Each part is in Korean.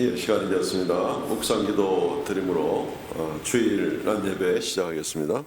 예, 시간이 되었습니다. 묵상기도 드림으로 주일 난 예배 시작하겠습니다.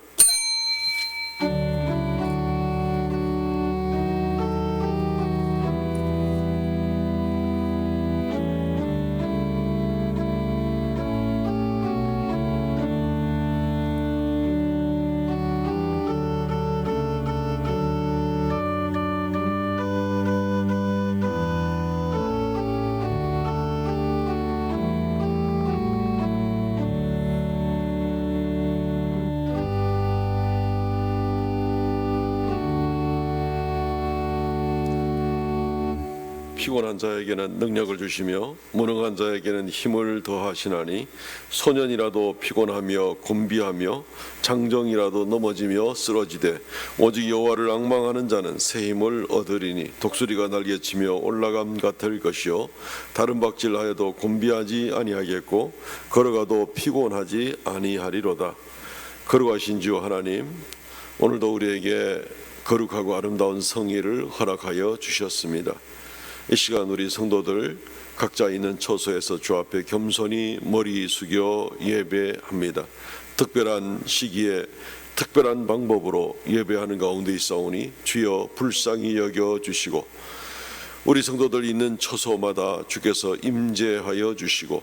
피곤한 자에게는 능력을 주시며 무능한 자에게는 힘을 더하시나니 소년이라도 피곤하며 곤비하며 장정이라도 넘어지며 쓰러지되 오직 여호와를 앙망하는 자는 새 힘을 얻으리니 독수리가 날개치며 올라감 같을 것이요 다른 박질하여도 곤비하지 아니하겠고 걸어가도 피곤하지 아니하리로다. 거룩하신 주 하나님, 오늘도 우리에게 거룩하고 아름다운 성의를 허락하여 주셨습니다. 이 시간 우리 성도들 각자 있는 처소에서 주 앞에 겸손히 머리 숙여 예배합니다. 특별한 시기에 특별한 방법으로 예배하는 가운데 있사오니 주여 불쌍히 여겨주시고 우리 성도들 있는 처소마다 주께서 임재하여 주시고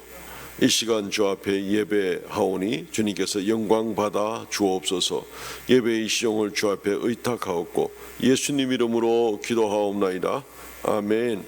이 시간 주 앞에 예배하오니 주님께서 영광 받아 주옵소서. 예배의 시종을 주 앞에 의탁하옵고 예수님 이름으로 기도하옵나이다. 아멘.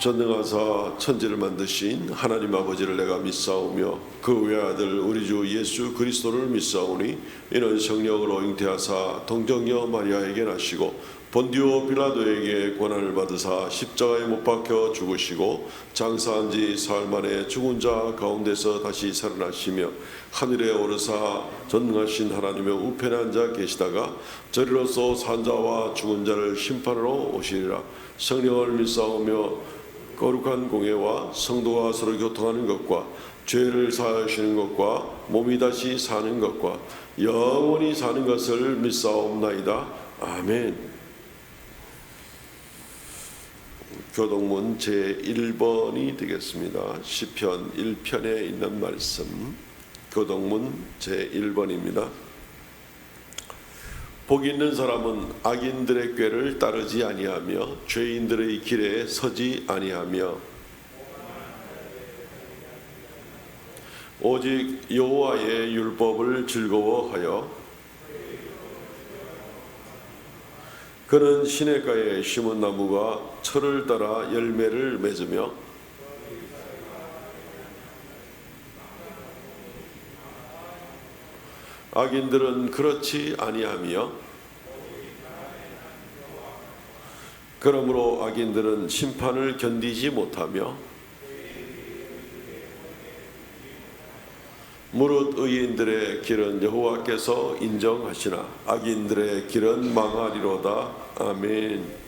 전능하사 천지를 만드신 하나님 아버지를 내가 믿사오며 그 외아들 우리 주 예수 그리스도를 믿사오니 이는 성령으로 잉태하사 동정녀 마리아에게 나시고 본디오 빌라도에게 고난을 받으사 십자가에 못 박혀 죽으시고 장사한 지 사흘 만에 죽은 자 가운데서 다시 살아나시며 하늘에 오르사 전능하신 하나님의 우편에 앉아 계시다가 저리로서 산 자와 죽은 자를 심판하러 오시리라. 성령을 믿사오며 거룩한 공예와 성도가 서로 교통하는 것과 죄를 사하시는 것과 몸이 다시 사는 것과 영원히 사는 것을 믿사옵나이다. 아멘. 교동문 제1번이 되겠습니다. 시편 1편에 있는 말씀, 교동문 제1번입니다. 복 있는 사람은 악인들의 꾀를 따르지 아니하며 죄인들의 길에 서지 아니하며 오직 여호와의 율법을 즐거워하여 그는 시냇가에 심은 나무가 철을 따라 열매를 맺으며 악인들은 그렇지 아니하며 그러므로 악인들은 심판을 견디지 못하며 무릇 의인들의 길은 여호와께서 인정하시나 악인들의 길은 망하리로다. 아멘.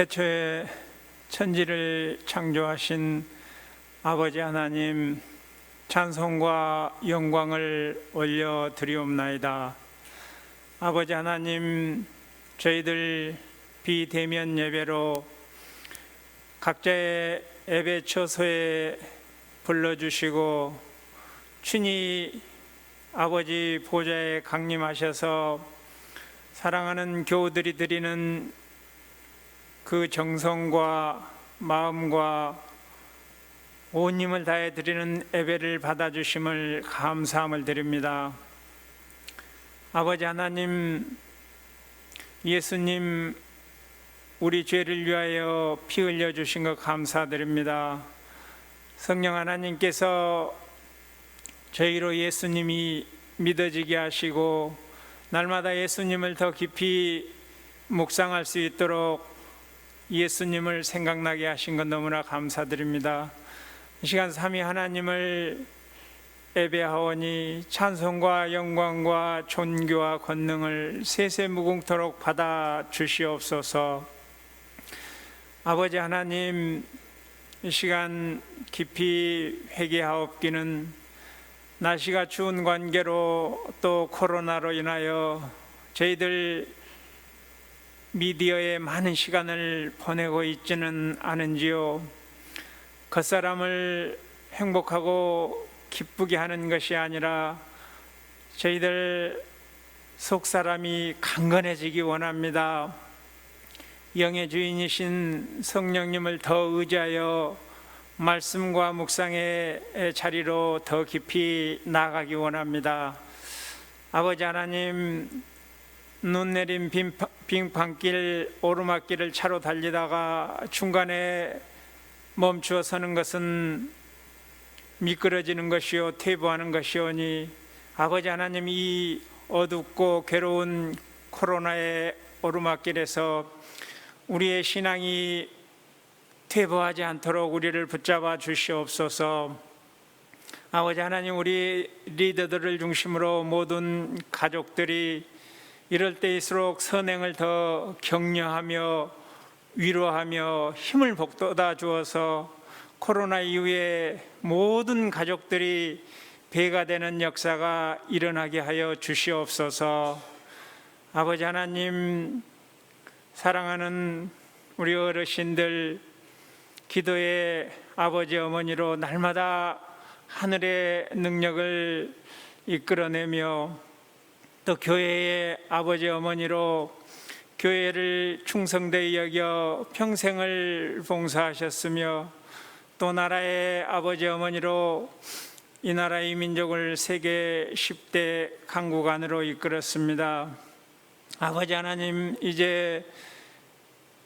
태초에 천지를 창조하신 아버지 하나님, 찬송과 영광을 올려드리옵나이다. 아버지 하나님, 저희들 비대면 예배로 각자의 예배 처소에 불러주시고 친히 아버지 보좌에 강림하셔서 사랑하는 교우들이 드리는 그 정성과 마음과 온 힘을 다해 드리는 예배를 받아주심을 감사함을 드립니다. 아버지 하나님, 예수님 우리 죄를 위하여 피 흘려 주신 것 감사드립니다. 성령 하나님께서 저희로 예수님이 믿어지게 하시고 날마다 예수님을 더 깊이 묵상할 수 있도록 예수님을 생각나게 하신 것 너무나 감사드립니다. 이 시간 삼위 하나님을 예배하오니 찬송과 영광과 존귀와 권능을 세세무궁토록 받아 주시옵소서. 아버지 하나님, 이 시간 깊이 회개하옵기는 날씨가 추운 관계로 또 코로나로 인하여 저희들 미디어에 많은 시간을 보내고 있지는 않은지요. 겉사람을 행복하고 기쁘게 하는 것이 아니라 저희들 속사람이 강건해지기 원합니다. 영의 주인이신 성령님을 더 의지하여 말씀과 묵상의 자리로 더 깊이 나아가기 원합니다. 아버지 하나님, 눈 내린 빙판길 오르막길을 차로 달리다가 중간에 멈추어 서는 것은 미끄러지는 것이요 퇴보하는 것이오니 아버지 하나님, 이 어둡고 괴로운 코로나의 오르막길에서 우리의 신앙이 퇴보하지 않도록 우리를 붙잡아 주시옵소서. 아버지 하나님, 우리 리더들을 중심으로 모든 가족들이 이럴 때일수록 선행을 더 격려하며 위로하며 힘을 북돋아 주어서 코로나 이후에 모든 가족들이 배가 되는 역사가 일어나게 하여 주시옵소서. 아버지 하나님, 사랑하는 우리 어르신들 기도의 아버지 어머니로 날마다 하늘의 능력을 이끌어내며 또 교회의 아버지 어머니로 교회를 충성되이 여겨 평생을 봉사하셨으며 또 나라의 아버지 어머니로 이 나라의 민족을 세계 10대 강국 안으로 이끌었습니다. 아버지 하나님, 이제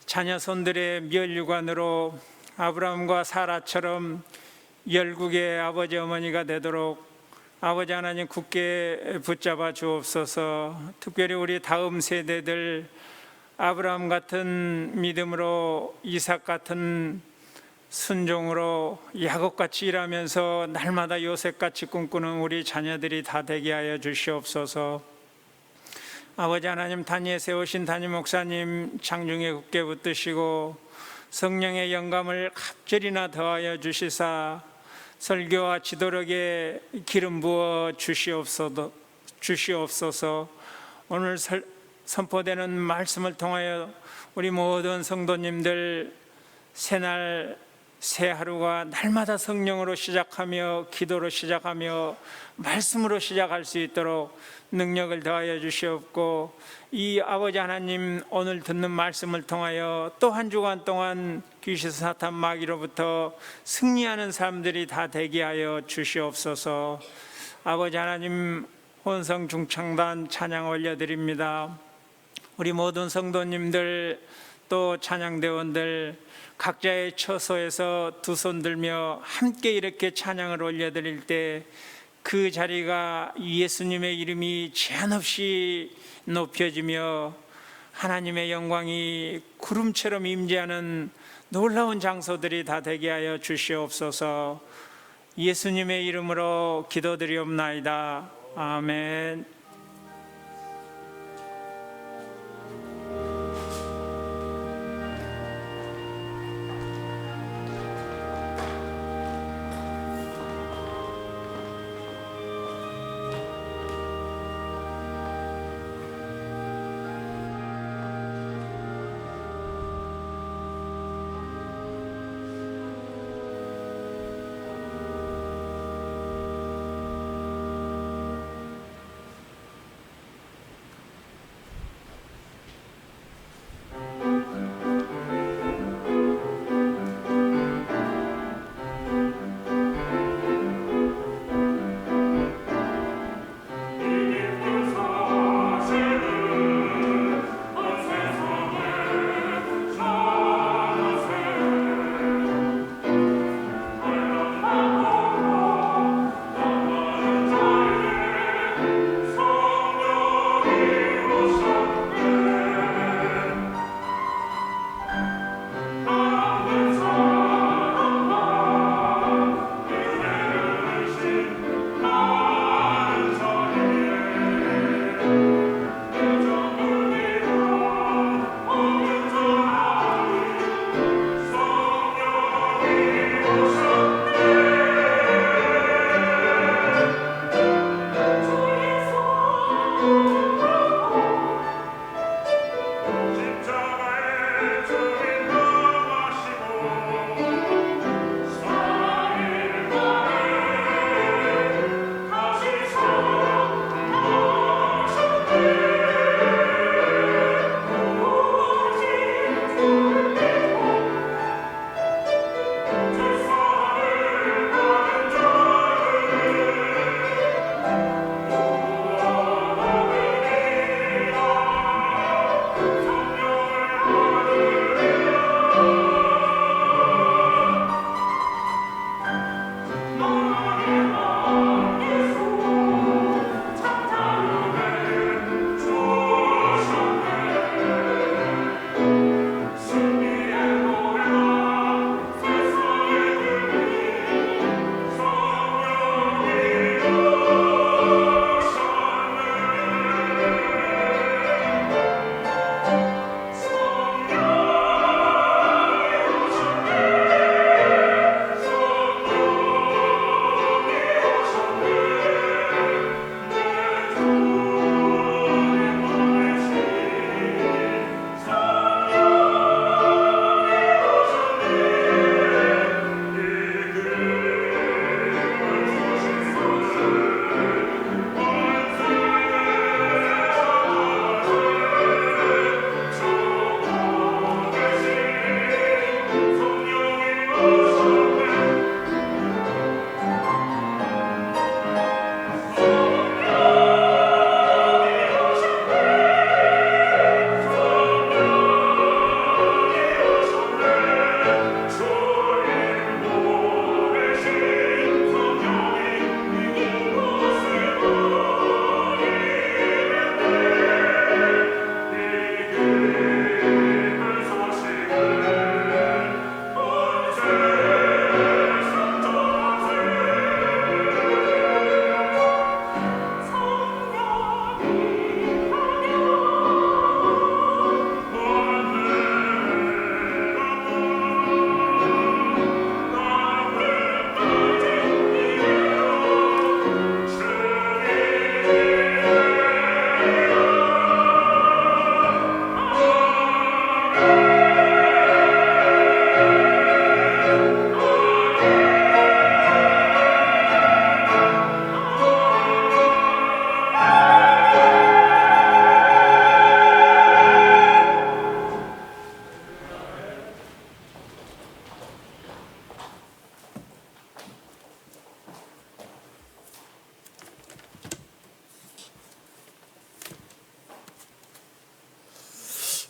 자녀손들의 멸류관으로 아브라함과 사라처럼 열국의 아버지 어머니가 되도록 아버지 하나님 굳게 붙잡아 주옵소서. 특별히 우리 다음 세대들 아브라함 같은 믿음으로, 이삭 같은 순종으로 야곱같이 일하면서 날마다 요셉같이 꿈꾸는 우리 자녀들이 다 되게 하여 주시옵소서. 아버지 하나님, 단위에 세우신 담임 목사님 장중에 굳게 붙드시고 성령의 영감을 갑절이나 더하여 주시사 설교와 지도력에 기름 부어 주시옵소서. 오늘 선포되는 말씀을 통하여 우리 모든 성도님들 새날 새 하루가 날마다 성령으로 시작하며 기도로 시작하며 말씀으로 시작할 수 있도록 능력을 더하여 주시옵고, 이 아버지 하나님, 오늘 듣는 말씀을 통하여 또 한 주간 동안 귀신 사탄 마귀로부터 승리하는 사람들이 다 되게 하여 주시옵소서. 아버지 하나님, 혼성 중창단 찬양 올려드립니다. 우리 모든 성도님들 또 찬양대원들 각자의 처소에서 두 손 들며 함께 이렇게 찬양을 올려드릴 때 그 자리가 예수님의 이름이 제한 없이 높여지며 하나님의 영광이 구름처럼 임재하는 놀라운 장소들이 다 되게 하여 주시옵소서. 예수님의 이름으로 기도드리옵나이다. 아멘.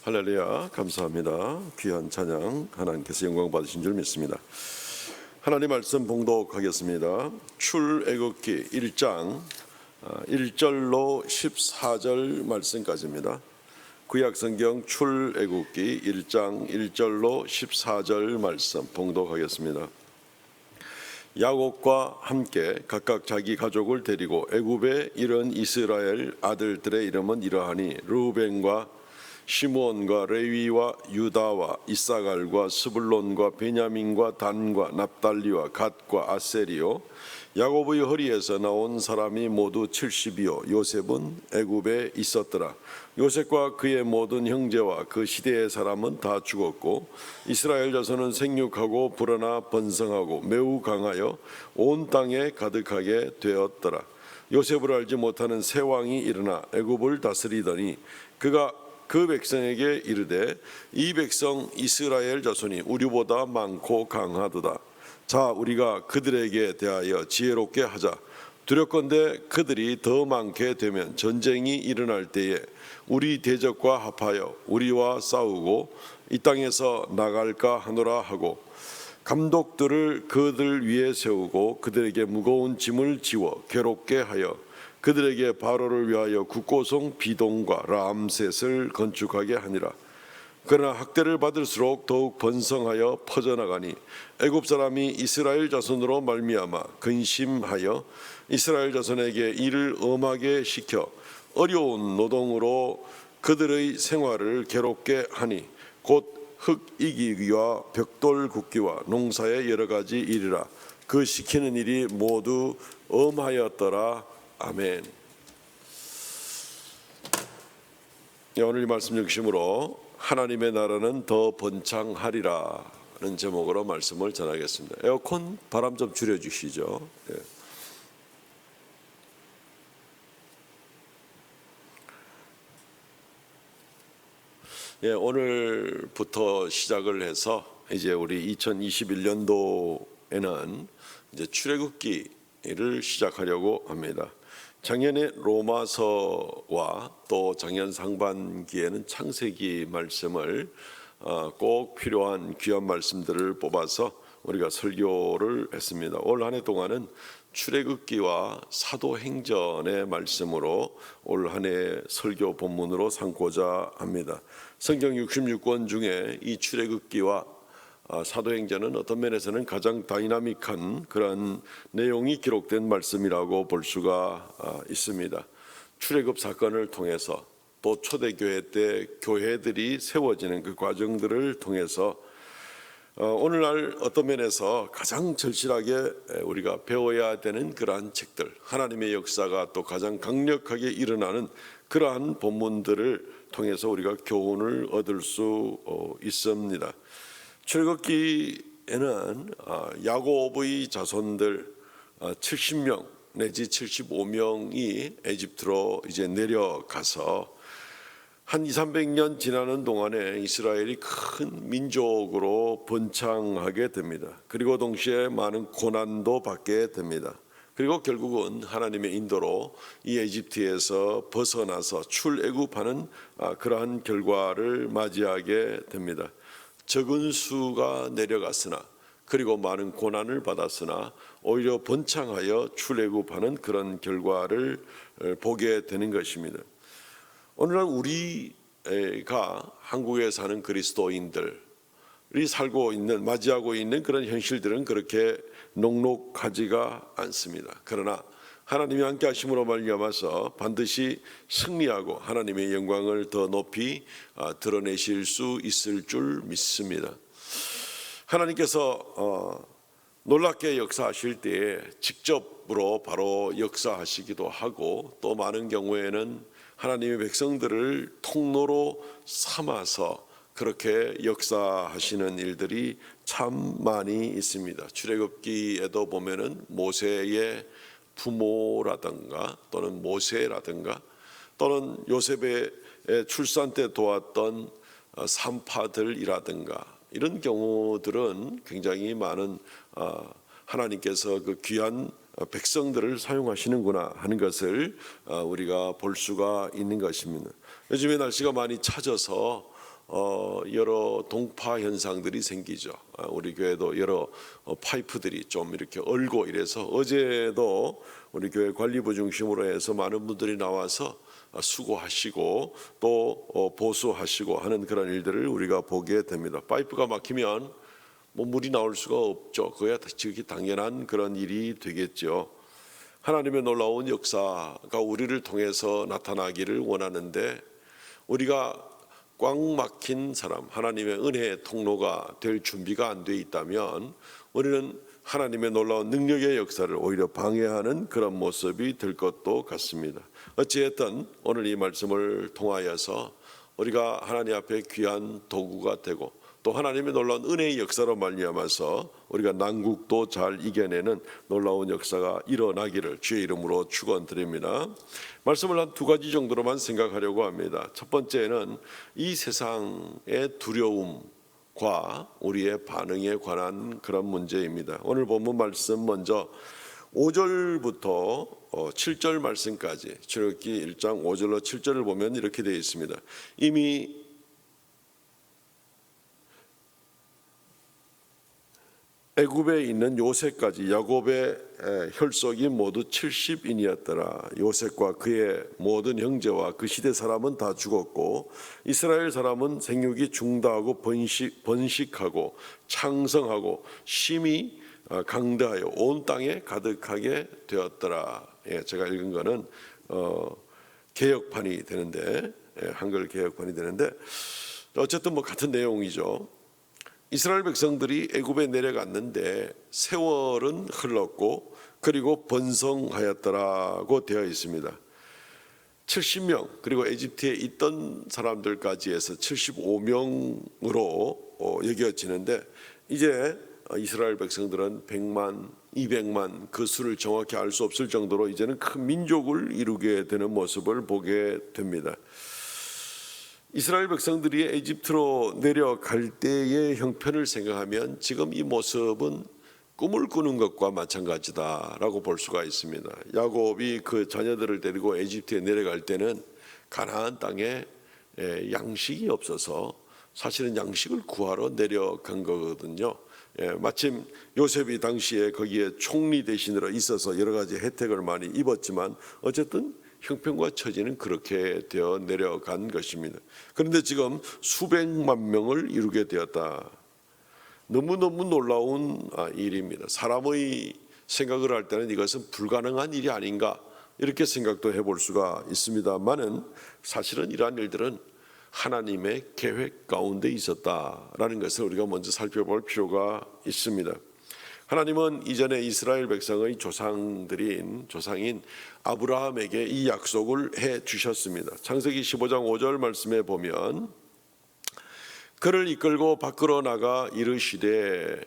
할렐루야, 감사합니다. 귀한 찬양 하나님께서 영광 받으신 줄 믿습니다. 하나님 말씀 봉독하겠습니다. 출애굽기 1장 1절로 14절 말씀까지입니다. 구약성경 출애굽기 1장 1절로 14절 말씀 봉독하겠습니다. 야곱과 함께 각각 자기 가족을 데리고 애굽에 이른 이스라엘 아들들의 이름은 이러하니 르우벤과 시므온과 레위와 유다와 이사갈과 스불론과 베냐민과 단과 납달리와 갓과 아셀이요 야곱의 허리에서 나온 사람이 모두 70이요 요셉은 애굽에 있었더라. 요셉과 그의 모든 형제와 그 시대의 사람은 다 죽었고 이스라엘 자손은 생육하고 불어나 번성하고 매우 강하여 온 땅에 가득하게 되었더라. 요셉을 알지 못하는 새 왕이 일어나 애굽을 다스리더니 그가 그 백성에게 이르되 이 백성 이스라엘 자손이 우리보다 많고 강하도다. 자, 우리가 그들에게 대하여 지혜롭게 하자. 두렵건대 그들이 더 많게 되면 전쟁이 일어날 때에 우리 대적과 합하여 우리와 싸우고 이 땅에서 나갈까 하노라 하고 감독들을 그들 위에 세우고 그들에게 무거운 짐을 지워 괴롭게 하여 그들에게 바로를 위하여 국고성 비동과 람셋을 건축하게 하니라. 그러나 학대를 받을수록 더욱 번성하여 퍼져나가니 애굽 사람이 이스라엘 자손으로 말미암아 근심하여 이스라엘 자손에게 일을 엄하게 시켜 어려운 노동으로 그들의 생활을 괴롭게 하니 곧 흙 이기기와 벽돌 굽기와 농사의 여러 가지 일이라. 그 시키는 일이 모두 엄하였더라. 아멘. 오늘 이 말씀 중심으로 하나님의 나라는 더 번창하리라는 제목으로 말씀을 전하겠습니다. 에어컨 바람 좀 줄여주시죠. 오늘부터 시작을 해서 이제 우리 2021년도에는 이제 출애굽기를 시작하려고 합니다. 작년에 로마서와 또 작년 상반기에는 창세기 말씀을 꼭 필요한 귀한 말씀들을 뽑아서 우리가 설교를 했습니다. 올 한 해 동안은 출애굽기와 사도행전의 말씀으로 올 한 해 설교 본문으로 삼고자 합니다. 성경 66권 중에 이 출애굽기와 사도행전은 어떤 면에서는 가장 다이나믹한 그런 내용이 기록된 말씀이라고 볼 수가 있습니다. 출애굽 사건을 통해서 또 초대교회 때 교회들이 세워지는 그 과정들을 통해서 오늘날 어떤 면에서 가장 절실하게 우리가 배워야 되는 그러한 책들, 하나님의 역사가 또 가장 강력하게 일어나는 그러한 본문들을 통해서 우리가 교훈을 얻을 수 있습니다. 출애굽기에는 야곱의 자손들 70명 내지 75명이 에집트로 이제 내려가서 한 200~300년 지나는 동안에 이스라엘이 큰 민족으로 번창하게 됩니다. 그리고 동시에 많은 고난도 받게 됩니다. 그리고 결국은 하나님의 인도로 이 에집트에서 벗어나서 출애굽하는 그러한 결과를 맞이하게 됩니다. 적은 수가 내려갔으나 그리고 많은 고난을 받았으나 오히려 번창하여 출애굽하는 그런 결과를 보게 되는 것입니다. 오늘날 우리가 한국에 사는 그리스도인들이 살고 있는 맞이하고 있는 그런 현실들은 그렇게 녹록하지가 않습니다. 그러나 하나님이 함께 하심으로 말미암아서 반드시 승리하고 하나님의 영광을 더 높이 드러내실 수 있을 줄 믿습니다. 하나님께서 놀랍게 역사하실 때에 직접으로 바로 역사하시기도 하고 또 많은 경우에는 하나님의 백성들을 통로로 삼아서 그렇게 역사하시는 일들이 참 많이 있습니다. 출애굽기에도 보면은 모세의 부모라든가 또는 모세라든가 또는 요셉의 출산 때 도왔던 산파들이라든가 이런 경우들은 굉장히 많은 하나님께서 그 귀한 백성들을 사용하시는구나 하는 것을 우리가 볼 수가 있는 것입니다. 요즘에 날씨가 많이 차져서 여러 동파 현상들이 생기죠. 우리 교회도 여러 파이프들이 좀 이렇게 얼고 이래서 어제도 우리 교회 관리부 중심으로 해서 많은 분들이 나와서 수고하시고 또 보수하시고 하는 그런 일들을 우리가 보게 됩니다. 파이프가 막히면 뭐 물이 나올 수가 없죠. 그야 지극히 당연한 그런 일이 되겠죠. 하나님의 놀라운 역사가 우리를 통해서 나타나기를 원하는데 우리가 꽉 막힌 사람, 하나님의 은혜의 통로가 될 준비가 안 돼 있다면 우리는 하나님의 놀라운 능력의 역사를 오히려 방해하는 그런 모습이 될 것도 같습니다. 어찌됐든 오늘 이 말씀을 통하여서 우리가 하나님 앞에 귀한 도구가 되고 또 하나님의 놀라운 은혜의 역사로 말미암아서 우리가 난국도 잘 이겨내는 놀라운 역사가 일어나기를 주의 이름으로 축원드립니다. 말씀을 한 두 가지 정도로만 생각하려고 합니다. 첫 번째는 이 세상의 두려움과 우리의 반응에 관한 그런 문제입니다. 오늘 본문 말씀 먼저 5절부터 7절 말씀까지 출애굽기 1장 5절로 7절을 보면 이렇게 되어 있습니다. 이미 애굽에 있는 요셉까지 야곱의 혈속이 모두 70인이었더라. 요셉과 그의 모든 형제와 그 시대 사람은 다 죽었고 이스라엘 사람은 생육이 중다하고 번식하고 창성하고 심히 강대하여 온 땅에 가득하게 되었더라. 제가 읽은 거는 개역판이 되는데 한글 개역판이 되는데 어쨌든 뭐 같은 내용이죠. 이스라엘 백성들이 애굽에 내려갔는데 세월은 흘렀고 그리고 번성하였더라고 되어 있습니다. 70명 그리고 에집트에 있던 사람들까지 해서 75명으로 여겨지는데 이제 이스라엘 백성들은 100만, 200만 그 수를 정확히 알 수 없을 정도로 이제는 큰 민족을 이루게 되는 모습을 보게 됩니다. 이스라엘 백성들이 에집트로 내려갈 때의 형편을 생각하면 지금 이 모습은 꿈을 꾸는 것과 마찬가지다라고 볼 수가 있습니다. 야곱이 그 자녀들을 데리고 에집트에 내려갈 때는 가나안 땅에 양식이 없어서 사실은 양식을 구하러 내려간 거거든요. 마침 요셉이 당시에 거기에 총리 대신으로 있어서 여러 가지 혜택을 많이 입었지만 어쨌든 형편과 처지는 그렇게 되어 내려간 것입니다. 그런데 지금 수백만 명을 이루게 되었다. 너무너무 놀라운 일입니다. 사람의 생각을 할 때는 이것은 불가능한 일이 아닌가 이렇게 생각도 해볼 수가 있습니다만은 사실은 이러한 일들은 하나님의 계획 가운데 있었다라는 것을 우리가 먼저 살펴볼 필요가 있습니다. 하나님은 이전에 이스라엘 백성의 조상인 아브라함에게 이 약속을 해 주셨습니다. 창세기 15장 5절 말씀에 보면 그를 이끌고 밖으로 나가 이르시되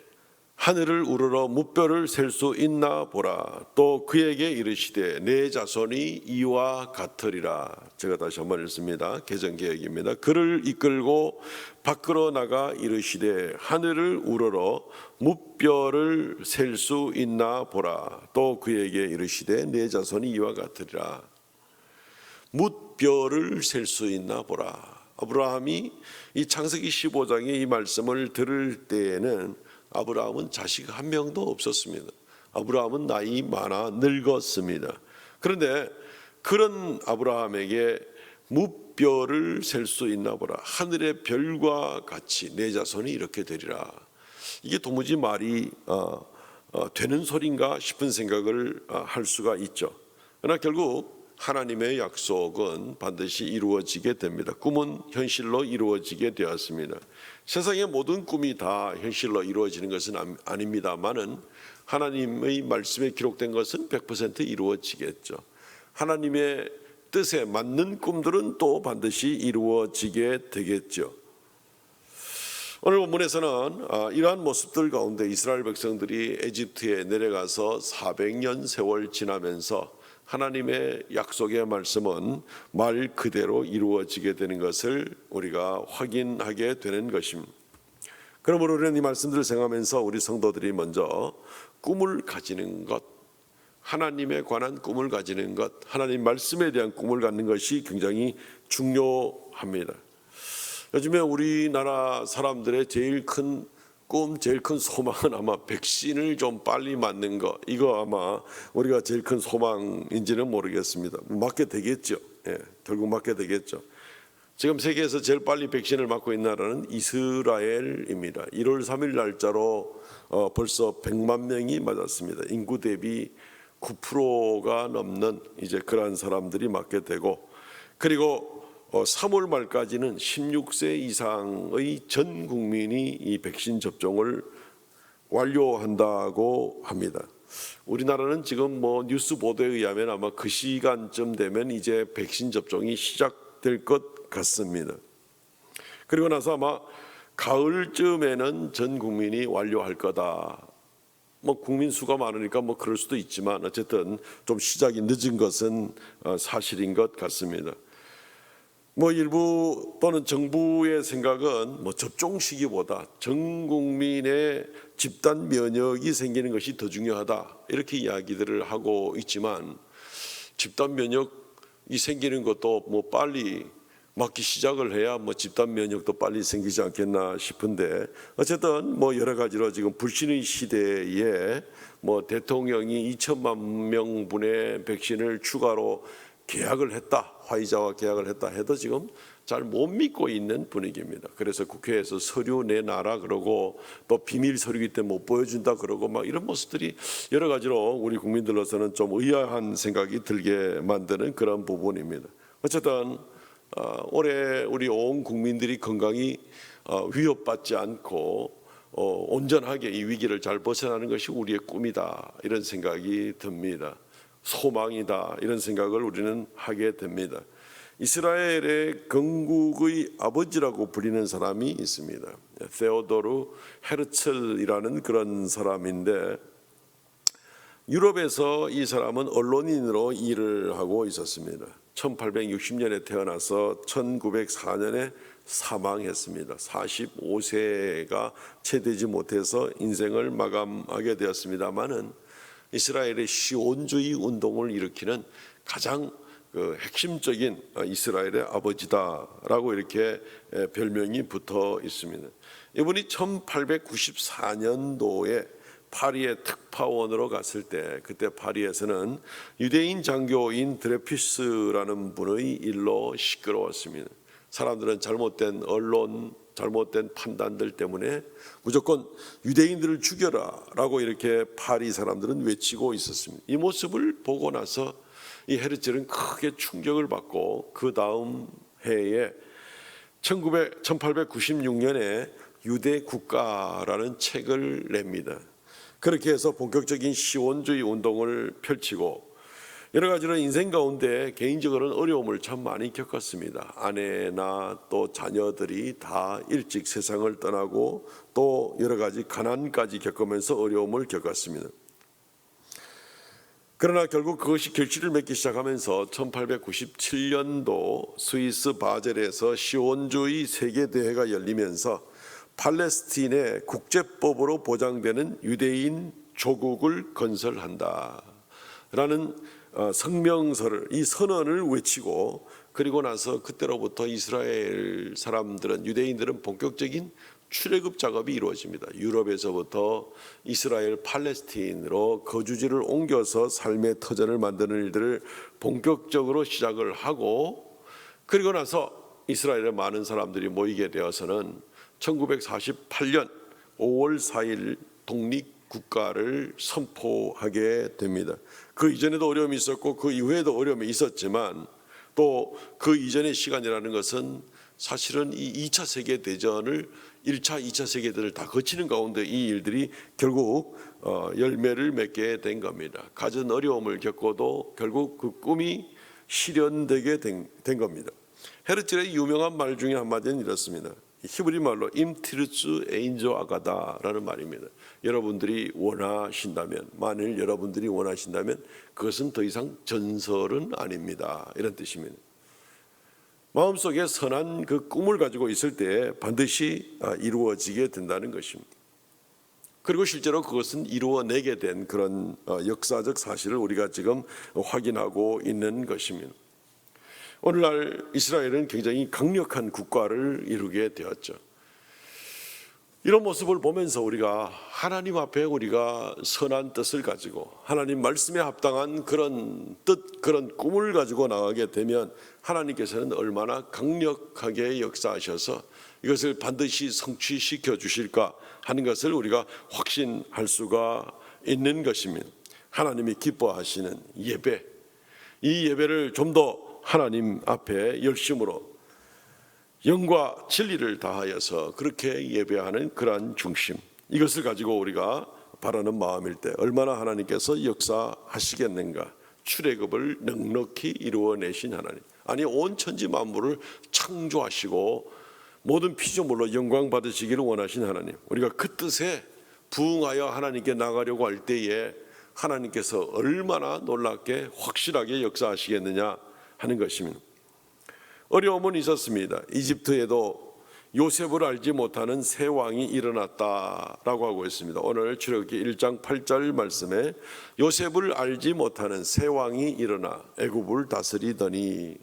하늘을 우러러 무뼈를 셀 수 있나 보라. 또 그에게 이르시되 내 자손이 이와 같으리라. 제가 다시 한번 읽습니다. 개정개역입니다. 그를 이끌고 밖으로 나가 이르시되 하늘을 우러러 무뼈를 셀 수 있나 보라. 또 그에게 이르시되 내 자손이 이와 같으리라. 무뼈를 셀 수 있나 보라. 아브라함이 이 창세기 15장의 이 말씀을 들을 때에는 아브라함은 자식 한 명도 없었습니다. 아브라함은 나이 많아 늙었습니다. 그런데 그런 아브라함에게 무뼈를 셀 수 있나 보라. 하늘의 별과 같이 내 자손이 이렇게 되리라. 이게 도무지 말이 되는 소린가 싶은 생각을 할 수가 있죠. 그러나 결국 하나님의 약속은 반드시 이루어지게 됩니다. 꿈은 현실로 이루어지게 되었습니다. 세상의 모든 꿈이 다 현실로 이루어지는 것은 아닙니다만은 하나님의 말씀에 기록된 것은 100% 이루어지겠죠. 하나님의 뜻에 맞는 꿈들은 또 반드시 이루어지게 되겠죠. 오늘 본문에서는 이러한 모습들 가운데 이스라엘 백성들이 에집트에 내려가서 400년 세월 지나면서 하나님의 약속의 말씀은 말 그대로 이루어지게 되는 것을 우리가 확인하게 되는 것입니다. 그러므로 우리는 이 말씀들을 생각하면서 우리 성도들이 먼저 꿈을 가지는 것, 하나님에 관한 꿈을 가지는 것, 하나님 말씀에 대한 꿈을 갖는 것이 굉장히 중요합니다. 요즘에 우리나라 사람들의 제일 큰 꿈, 제일 큰 소망은 아마 백신을 좀 빨리 맞는 거. 이거 아마 우리가 제일 큰 소망인지는 모르겠습니다. 맞게 되겠죠. 예, 결국 맞게 되겠죠. 지금 세계에서 제일 빨리 백신을 맞고 있는 나라는 이스라엘입니다. 1월 3일 날짜로 벌써 100만 명이 맞았습니다. 인구 대비 9%가 넘는 이제 그러한 사람들이 맞게 되고, 그리고 3월 말까지는 16세 이상의 전 국민이 이 백신 접종을 완료한다고 합니다. 우리나라는 지금 뭐 뉴스 보도에 의하면 아마 그 시간쯤 되면 이제 백신 접종이 시작될 것 같습니다. 그리고 나서 아마 가을쯤에는 전 국민이 완료할 거다. 뭐 국민 수가 많으니까 뭐 그럴 수도 있지만 어쨌든 좀 시작이 늦은 것은 사실인 것 같습니다. 뭐 일부 또는 정부의 생각은 뭐 접종 시기보다 전 국민의 집단 면역이 생기는 것이 더 중요하다, 이렇게 이야기들을 하고 있지만, 집단 면역이 생기는 것도 뭐 빨리 맞기 시작을 해야 뭐 집단 면역도 빨리 생기지 않겠나 싶은데, 어쨌든 뭐 여러 가지로 지금 불신의 시대에 뭐 대통령이 2천만 명분의 백신을 추가로 계약을 했다, 화이자와 계약을 했다 해도 지금 잘 못 믿고 있는 분위기입니다. 그래서 국회에서 서류 내놔라 그러고, 또 비밀 서류이기 때문에 못 보여준다 그러고, 막 이런 모습들이 여러 가지로 우리 국민들로서는 좀 의아한 생각이 들게 만드는 그런 부분입니다. 어쨌든 올해 우리 온 국민들이 건강이 위협받지 않고 온전하게 이 위기를 잘 벗어나는 것이 우리의 꿈이다, 이런 생각이 듭니다. 소망이다, 이런 생각을 우리는 하게 됩니다. 이스라엘의 건국의 아버지라고 불리는 사람이 있습니다. 세오도르 헤르첼이라는 그런 사람인데, 유럽에서 이 사람은 언론인으로 일을 하고 있었습니다. 1860년에 태어나서 1904년에 사망했습니다. 45세가 채 되지 못해서 인생을 마감하게 되었습니다마는 이스라엘의 시온주의 운동을 일으키는 가장 핵심적인 이스라엘의 아버지다라고 이렇게 별명이 붙어 있습니다. 이분이 1894년도에 파리의 특파원으로 갔을 때, 그때 파리에서는 유대인 장교인 드레피스라는 분의 일로 시끄러웠습니다. 사람들은 잘못된 언론, 잘못된 판단들 때문에 무조건 유대인들을 죽여라 라고 이렇게 파리 사람들은 외치고 있었습니다. 이 모습을 보고 나서 이 헤르첼은 크게 충격을 받고, 그 다음 해에 1896년에 유대 국가라는 책을 냅니다. 그렇게 해서 본격적인 시온주의 운동을 펼치고, 여러 가지로 인생 가운데 개인적으로는 어려움을 참 많이 겪었습니다. 아내나 또 자녀들이 다 일찍 세상을 떠나고, 또 여러 가지 가난까지 겪으면서 어려움을 겪었습니다. 그러나 결국 그것이 결실을 맺기 시작하면서 1897년도 스위스 바젤에서 시온주의 세계대회가 열리면서 팔레스틴의 국제법으로 보장되는 유대인 조국을 건설한다라는 성명서를, 이 선언을 외치고, 그리고 나서 그때로부터 이스라엘 사람들은, 유대인들은 본격적인 출애굽 작업이 이루어집니다. 유럽에서부터 이스라엘 팔레스틴으로 거주지를 옮겨서 삶의 터전을 만드는 일들을 본격적으로 시작을 하고, 그리고 나서 이스라엘의 많은 사람들이 모이게 되어서는 1948년 5월 4일 독립국가를 선포하게 됩니다. 그 이전에도 어려움이 있었고 그 이후에도 어려움이 있었지만, 또 그 이전의 시간이라는 것은 사실은 이 2차 세계대전을 1차, 2차 세계대전을 다 거치는 가운데 이 일들이 결국 열매를 맺게 된 겁니다. 갖은 어려움을 겪고도 결국 그 꿈이 실현되게 된 겁니다. 헤르첼의 유명한 말 중에 한마디는 이렇습니다. 히브리 말로 임티르츠 에인조 아가다라는 말입니다. 여러분들이 원하신다면, 만일 여러분들이 원하신다면 그것은 더 이상 전설은 아닙니다, 이런 뜻입니다. 마음속에 선한 그 꿈을 가지고 있을 때 반드시 이루어지게 된다는 것입니다. 그리고 실제로 그것은 이루어내게 된 그런 역사적 사실을 우리가 지금 확인하고 있는 것입니다. 오늘날 이스라엘은 굉장히 강력한 국가를 이루게 되었죠. 이런 모습을 보면서 우리가 하나님 앞에 우리가 선한 뜻을 가지고 하나님 말씀에 합당한 그런 뜻, 그런 꿈을 가지고 나가게 되면 하나님께서는 얼마나 강력하게 역사하셔서 이것을 반드시 성취시켜 주실까 하는 것을 우리가 확신할 수가 있는 것입니다. 하나님이 기뻐하시는 예배, 이 예배를 좀 더 하나님 앞에 열심으로 영과 진리를 다하여서 그렇게 예배하는 그러한 중심, 이것을 가지고 우리가 바라는 마음일 때 얼마나 하나님께서 역사하시겠는가. 출애굽을 넉넉히 이루어내신 하나님, 아니 온 천지 만물을 창조하시고 모든 피조물로 영광 받으시기를 원하신 하나님, 우리가 그 뜻에 부응하여 하나님께 나가려고 할 때에 하나님께서 얼마나 놀랍게 확실하게 역사하시겠느냐 하는 것입니다. 어려움은 있었습니다. 이집트에도 요셉을 알지 못하는 새 왕이 일어났다라고 하고 있습니다. 오늘 출애굽기 1장 8절 말씀에 요셉을 알지 못하는 새 왕이 일어나 애굽을 다스리더니,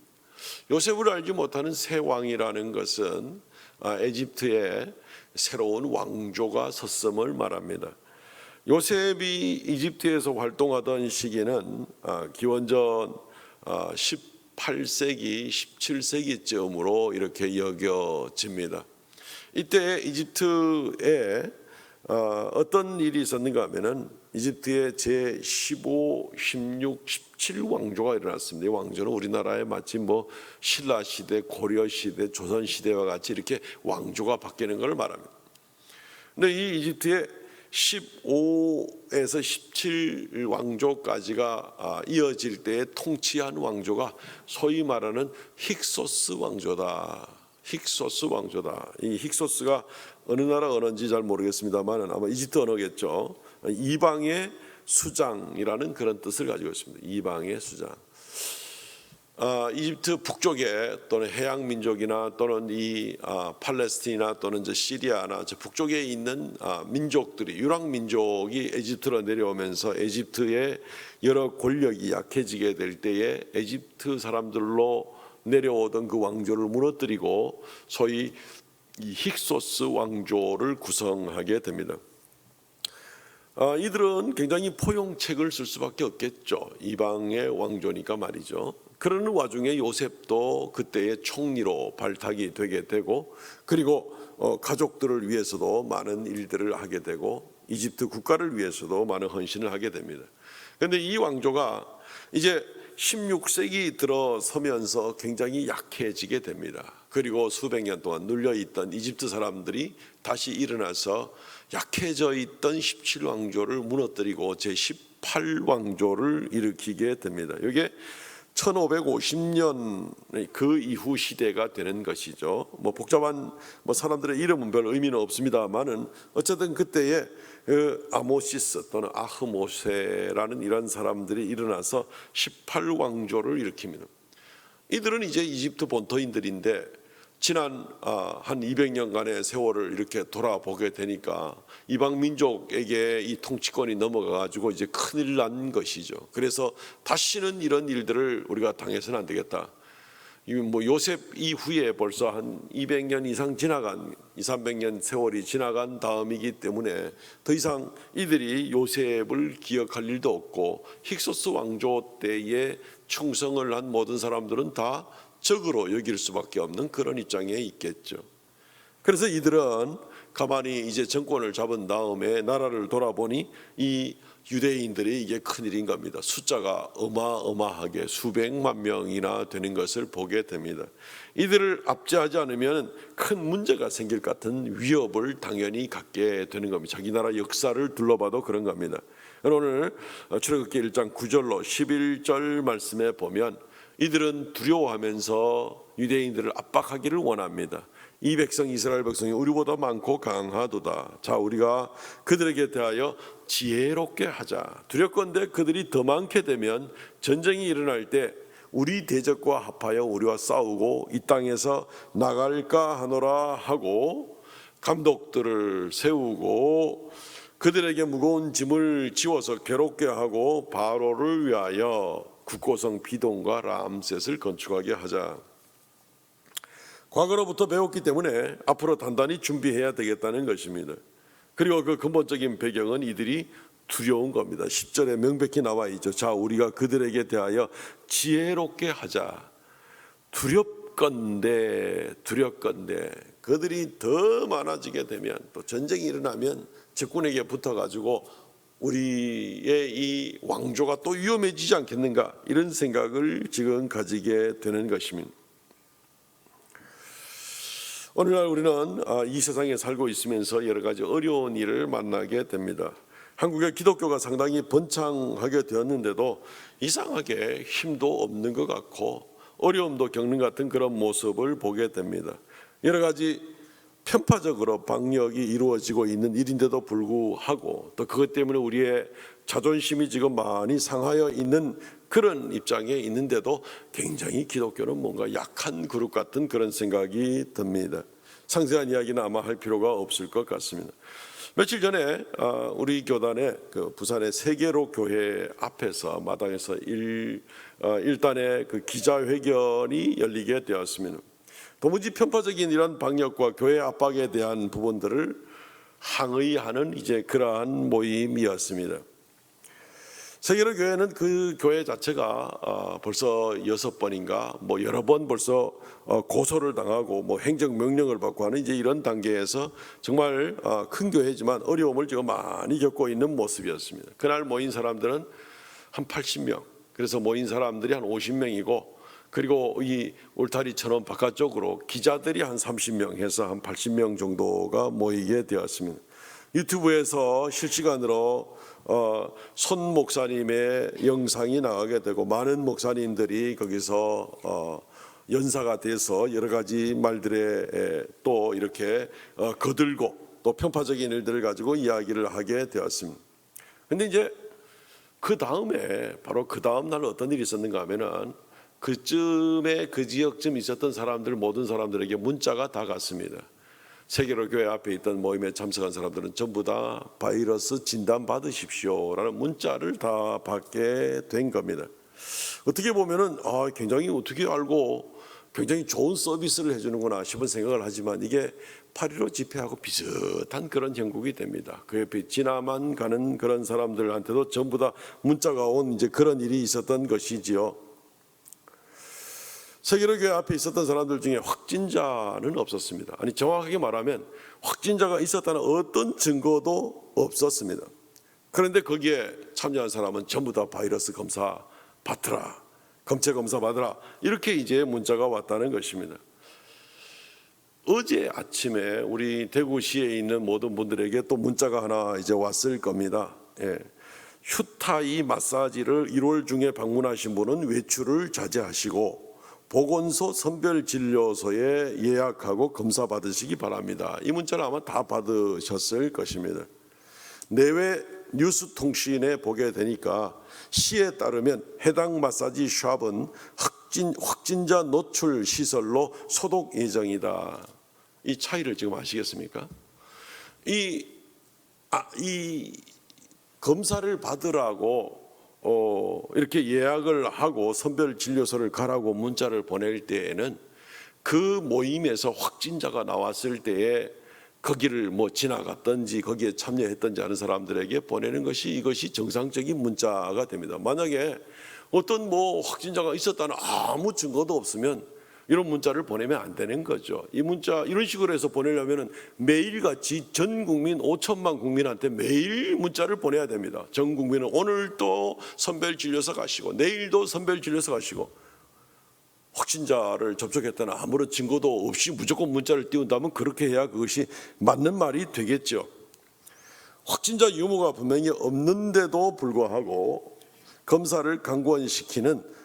요셉을 알지 못하는 새 왕이라는 것은 에집트에 새로운 왕조가 섰음을 말합니다. 요셉이 이집트에서 활동하던 시기는 기원전 18세기, 17세기쯤으로 이렇게 여겨집니다. 이때 이집트에 어떤 일이 있었는가 하면은 이집트의 제15, 16, 17 왕조가 일어났습니다. 이 왕조는 우리나라에 마치 뭐 신라 시대, 고려 시대, 조선 시대와 같이 이렇게 왕조가 바뀌는 걸 말합니다. 근데 이 이집트의 15에서 17 왕조까지가 이어질 때에 통치한 왕조가 소위 말하는 힉소스 왕조다. 힉소스 왕조다. 이 힉소스가 어느 나라 언어인지 잘 모르겠습니다만 아마 이집트 언어겠죠. 이방의 수장이라는 그런 뜻을 가지고 있습니다. 이방의 수장. 이집트 북쪽에 또는 해양 민족이나 또는 이 팔레스틴이나 또는 이제 시리아나 북쪽에 있는 민족들이, 유랑 민족이 이집트로 내려오면서 에집트의 여러 권력이 약해지게 될 때에 에집트 사람들로 내려오던 그 왕조를 무너뜨리고 소위 이 힉소스 왕조를 구성하게 됩니다. 이들은 굉장히 포용책을 쓸 수밖에 없겠죠. 이방의 왕조니까 말이죠. 그러는 와중에 요셉도 그때의 총리로 발탁이 되게 되고, 그리고 가족들을 위해서도 많은 일들을 하게 되고 이집트 국가를 위해서도 많은 헌신을 하게 됩니다. 그런데 이 왕조가 이제 16세기 들어서면서 굉장히 약해지게 됩니다. 그리고 수백 년 동안 눌려있던 이집트 사람들이 다시 일어나서 약해져 있던 17왕조를 무너뜨리고 제18왕조를 일으키게 됩니다. 이게 1550년 그 이후 시대가 되는 것이죠. 뭐 복잡한 사람들의 이름은 별 의미는 없습니다만은 어쨌든 그때에 아모시스 또는 아흐모세라는 이런 사람들이 일어나서 18왕조를 일으킵니다. 이들은 이제 이집트 본토인들인데 지난 한 200년간의 세월을 이렇게 돌아보게 되니까 이방 민족에게 이 통치권이 넘어가 가지고 이제 큰일 난 것이죠. 그래서 다시는 이런 일들을 우리가 당해서는 안 되겠다. 뭐 요셉 이후에 벌써 한 200년 이상 지나간 200~300년 세월이 지나간 다음이기 때문에 더 이상 이들이 요셉을 기억할 일도 없고 힉소스 왕조 때에 충성을 한 모든 사람들은 다 적으로 여길 수밖에 없는 그런 입장에 있겠죠. 그래서 이들은 가만히 이제 정권을 잡은 다음에 나라를 돌아보니 이 유대인들이 이게 큰일인 겁니다. 숫자가 어마어마하게 수백만 명이나 되는 것을 보게 됩니다. 이들을 압제하지 않으면 큰 문제가 생길 것 같은 위협을 당연히 갖게 되는 겁니다. 자기 나라 역사를 둘러봐도 그런 겁니다. 오늘 출애굽기 1장 9절로 11절 말씀에 보면 이들은 두려워하면서 유대인들을 압박하기를 원합니다. 이 백성 이스라엘 백성이 우리보다 많고 강하도다. 자, 우리가 그들에게 대하여 지혜롭게 하자. 두렵건대 그들이 더 많게 되면 전쟁이 일어날 때 우리 대적과 합하여 우리와 싸우고 이 땅에서 나갈까 하노라 하고 감독들을 세우고 그들에게 무거운 짐을 지워서 괴롭게 하고 바로를 위하여 국고성 비동과 람셋을 건축하게 하자. 과거로부터 배웠기 때문에 앞으로 단단히 준비해야 되겠다는 것입니다. 그리고 그 근본적인 배경은 이들이 두려운 겁니다. 10절에 명백히 나와 있죠. 자, 우리가 그들에게 대하여 지혜롭게 하자. 두렵건대 그들이 더 많아지게 되면, 또 전쟁이 일어나면 적군에게 붙어가지고 우리의 이 왕조가 또 위험해지지 않겠는가, 이런 생각을 지금 가지게 되는 것입니다. 오늘날 우리는 이 세상에 살고 있으면서 여러 가지 어려운 일을 만나게 됩니다. 한국의 기독교가 상당히 번창하게 되었는데도 이상하게 힘도 없는 것 같고 어려움도 겪는 것 같은 그런 모습을 보게 됩니다. 여러 가지 편파적으로 방역이 이루어지고 있는 일인데도 불구하고, 또 그것 때문에 우리의 자존심이 지금 많이 상하여 있는 그런 입장에 있는데도 굉장히 기독교는 뭔가 약한 그룹 같은 그런 생각이 듭니다. 상세한 이야기는 아마 할 필요가 없을 것 같습니다. 며칠 전에 우리 교단의 그 부산의 세계로 교회 앞에서 마당에서 일단의 그 기자회견이 열리게 되었습니다. 도무지 편파적인 이런 방역과 교회 압박에 대한 부분들을 항의하는 이제 그러한 모임이었습니다. 세계로 교회는 그 교회 자체가 벌써 6번인가 뭐 여러 번 벌써 고소를 당하고 뭐 행정명령을 받고 하는 이제 이런 단계에서 정말 큰 교회지만 어려움을 지금 많이 겪고 있는 모습이었습니다. 그날 모인 사람들은 한 80명, 그래서 모인 사람들이 한 50명이고, 그리고 이 울타리처럼 바깥쪽으로 기자들이 한 30명 해서 한 80명 정도가 모이게 되었습니다. 유튜브에서 실시간으로 손 목사님의 영상이 나가게 되고, 많은 목사님들이 거기서 연사가 돼서 여러 가지 말들에 또 이렇게 거들고 또 편파적인 일들을 가지고 이야기를 하게 되었습니다. 근데 이제 그 다음에 바로 그 다음 날 어떤 일이 있었는가 하면은 그쯤에 그 지역쯤 있었던 사람들, 모든 사람들에게 문자가 다 갔습니다. 세계로 교회 앞에 있던 모임에 참석한 사람들은 전부 다 바이러스 진단 받으십시오라는 문자를 다 받게 된 겁니다. 어떻게 보면은 굉장히 어떻게 알고 굉장히 좋은 서비스를 해주는구나 싶은 생각을 하지만, 이게 8.15 집회하고 비슷한 그런 형국이 됩니다. 그 옆에 지나만 가는 그런 사람들한테도 전부 다 문자가 온 이제 그런 일이 있었던 것이지요. 세계로 교회 앞에 있었던 사람들 중에 확진자는 없었습니다. 아니, 정확하게 말하면 확진자가 있었다는 어떤 증거도 없었습니다. 그런데 거기에 참여한 사람은 전부 다 바이러스 검사 받더라, 검체 검사 받으라, 이렇게 이제 문자가 왔다는 것입니다. 어제 아침에 우리 대구시에 있는 모든 분들에게 또 문자가 하나 이제 왔을 겁니다. 휴타이 마사지를 1월 중에 방문하신 분은 외출을 자제하시고 보건소 선별진료소에 예약하고 검사 받으시기 바랍니다. 이 문자를 아마 다 받으셨을 것입니다. 내외 뉴스통신에 보게 되니까 시에 따르면 해당 마사지 샵은 확진자 노출 시설로 소독 예정이다. 이 차이를 지금 아시겠습니까? 이 검사를 받으라고 이렇게 예약을 하고 선별진료소를 가라고 문자를 보낼 때에는 그 모임에서 확진자가 나왔을 때에 거기를 뭐 지나갔든지 거기에 참여했든지 하는 사람들에게 보내는 것이, 이것이 정상적인 문자가 됩니다. 만약에 어떤 뭐 확진자가 있었다는 아무 증거도 없으면 이런 문자를 보내면 안 되는 거죠. 이 문자 이런 식으로 해서 보내려면 매일같이 전 국민 5천만 국민한테 매일 문자를 보내야 됩니다. 전 국민은 오늘 또 선별진료소 가시고 내일도 선별진료소 가시고, 확진자를 접촉했다는 아무런 증거도 없이 무조건 문자를 띄운다면 그렇게 해야 그것이 맞는 말이 되겠죠. 확진자 유무가 분명히 없는데도 불구하고 검사를 강권시키는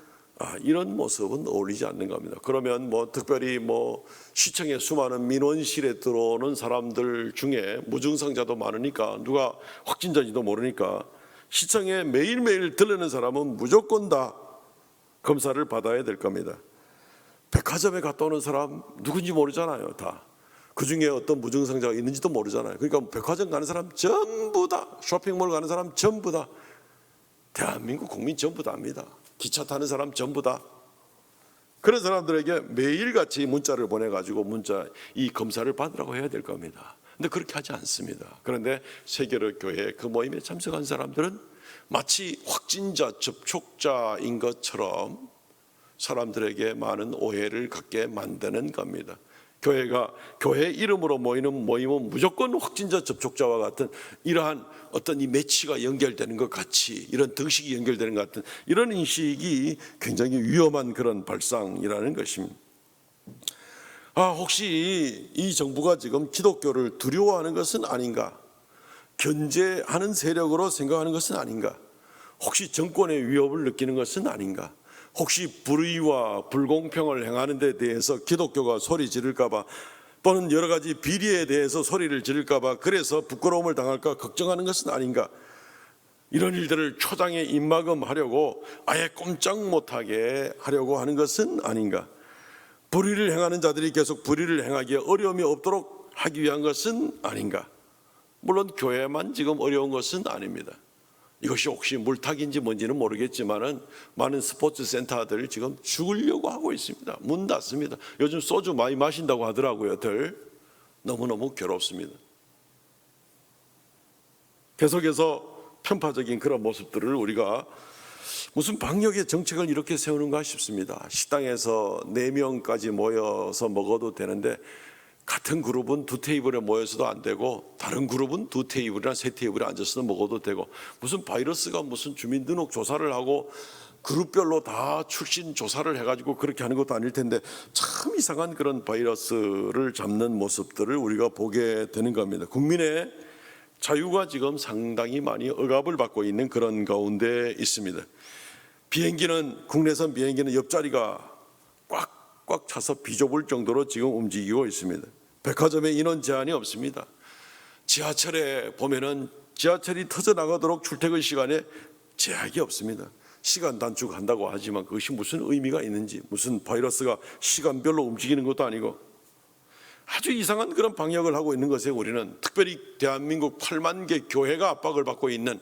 이런 모습은 어울리지 않는 겁니다. 그러면 뭐 특별히 뭐 시청에 수많은 민원실에 들어오는 사람들 중에 무증상자도 많으니까 누가 확진자인지도 모르니까 시청에 매일매일 들르는 사람은 무조건 다 검사를 받아야 될 겁니다. 백화점에 갔다 오는 사람 누군지 모르잖아요. 다. 그중에 어떤 무증상자가 있는지도 모르잖아요. 그러니까 백화점 가는 사람 전부 다, 쇼핑몰 가는 사람 전부 다, 대한민국 국민 전부 다 압니다. 기차 타는 사람 전부 다. 그런 사람들에게 매일같이 문자를 보내가지고 이 검사를 받으라고 해야 될 겁니다. 근데 그렇게 하지 않습니다. 그런데 세계로 교회 그 모임에 참석한 사람들은 마치 확진자 접촉자인 것처럼 사람들에게 많은 오해를 갖게 만드는 겁니다. 교회 이름으로 모이는 모임은 무조건 확진자 접촉자와 같은 이러한 어떤 이 매치가 연결되는 것 같이, 이런 덕식이 연결되는 것 같은 이런 인식이 굉장히 위험한 그런 발상이라는 것입니다. 혹시 이 정부가 지금 기독교를 두려워하는 것은 아닌가? 견제하는 세력으로 생각하는 것은 아닌가? 혹시 정권의 위협을 느끼는 것은 아닌가? 혹시 불의와 불공평을 행하는 데 대해서 기독교가 소리 지를까 봐, 또는 여러 가지 비리에 대해서 소리를 지를까 봐 그래서 부끄러움을 당할까 걱정하는 것은 아닌가? 이런 일들을 초장에 입막음하려고 아예 꼼짝 못하게 하려고 하는 것은 아닌가? 불의를 행하는 자들이 계속 불의를 행하기에 어려움이 없도록 하기 위한 것은 아닌가? 물론 교회만 지금 어려운 것은 아닙니다. 이것이 혹시 물타기인지 뭔지는 모르겠지만은 많은 스포츠 센터들 지금 죽으려고 하고 있습니다. 문 닫습니다. 요즘 소주 많이 마신다고 하더라고요.들 너무너무 괴롭습니다. 계속해서 편파적인 그런 모습들을 우리가 무슨 방역의 정책을 이렇게 세우는가 싶습니다. 식당에서 4명까지 모여서 먹어도 되는데 같은 그룹은 2테이블에 모여서도 안 되고 다른 그룹은 2테이블이나 3테이블에 앉아서 먹어도 되고, 무슨 바이러스가 무슨 주민등록 조사를 하고 그룹별로 다 출신 조사를 해가지고 그렇게 하는 것도 아닐 텐데 참 이상한 그런 바이러스를 잡는 모습들을 우리가 보게 되는 겁니다. 국민의 자유가 지금 상당히 많이 억압을 받고 있는 그런 가운데 있습니다. 국내선 비행기는 옆자리가 꽉 차서 비좁을 정도로 지금 움직이고 있습니다. 백화점에 인원 제한이 없습니다. 지하철에 보면은 지하철이 터져나가도록 출퇴근 시간에 제약이 없습니다. 시간 단축한다고 하지만 그것이 무슨 의미가 있는지, 무슨 바이러스가 시간별로 움직이는 것도 아니고 아주 이상한 그런 방역을 하고 있는 것에 우리는 특별히 대한민국 8만 개 교회가 압박을 받고 있는,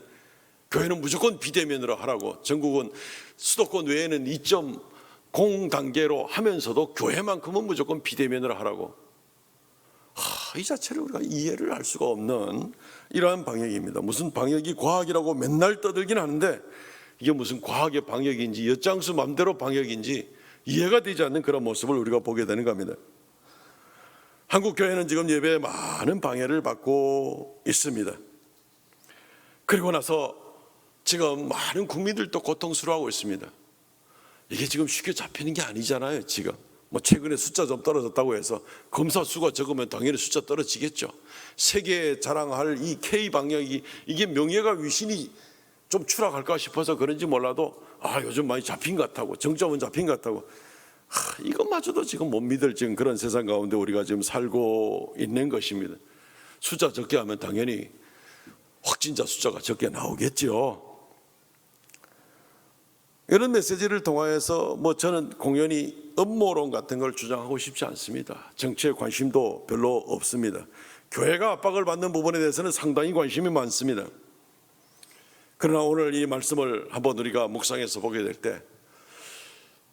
교회는 무조건 비대면으로 하라고, 전국은 수도권 외에는 2.0 단계로 하면서도 교회만큼은 무조건 비대면으로 하라고. 이 자체를 우리가 이해를 할 수가 없는 이러한 방역입니다. 무슨 방역이 과학이라고 맨날 떠들긴 하는데 이게 무슨 과학의 방역인지 엿장수 맘대로 방역인지 이해가 되지 않는 그런 모습을 우리가 보게 되는 겁니다. 한국 교회는 지금 예배에 많은 방해를 받고 있습니다. 그리고 나서 지금 많은 국민들도 고통스러워하고 있습니다. 이게 지금 쉽게 잡히는 게 아니잖아요. 지금 최근에 숫자 좀 떨어졌다고 해서 검사 수가 적으면 당연히 숫자 떨어지겠죠. 세계에 자랑할 이 K 방역이 이게 명예가 위신이 좀 추락할까 싶어서 그런지 몰라도 요즘 많이 잡힌 것 같다고, 정점은 잡힌 것 같다고, 이것마저도 지금 못 믿을 지금 그런 세상 가운데 우리가 지금 살고 있는 것입니다. 숫자 적게 하면 당연히 확진자 숫자가 적게 나오겠죠. 이런 메시지를 통하여서 저는 공연히 음모론 같은 걸 주장하고 싶지 않습니다. 정치에 관심도 별로 없습니다. 교회가 압박을 받는 부분에 대해서는 상당히 관심이 많습니다. 그러나 오늘 이 말씀을 한번 우리가 묵상해서 보게 될 때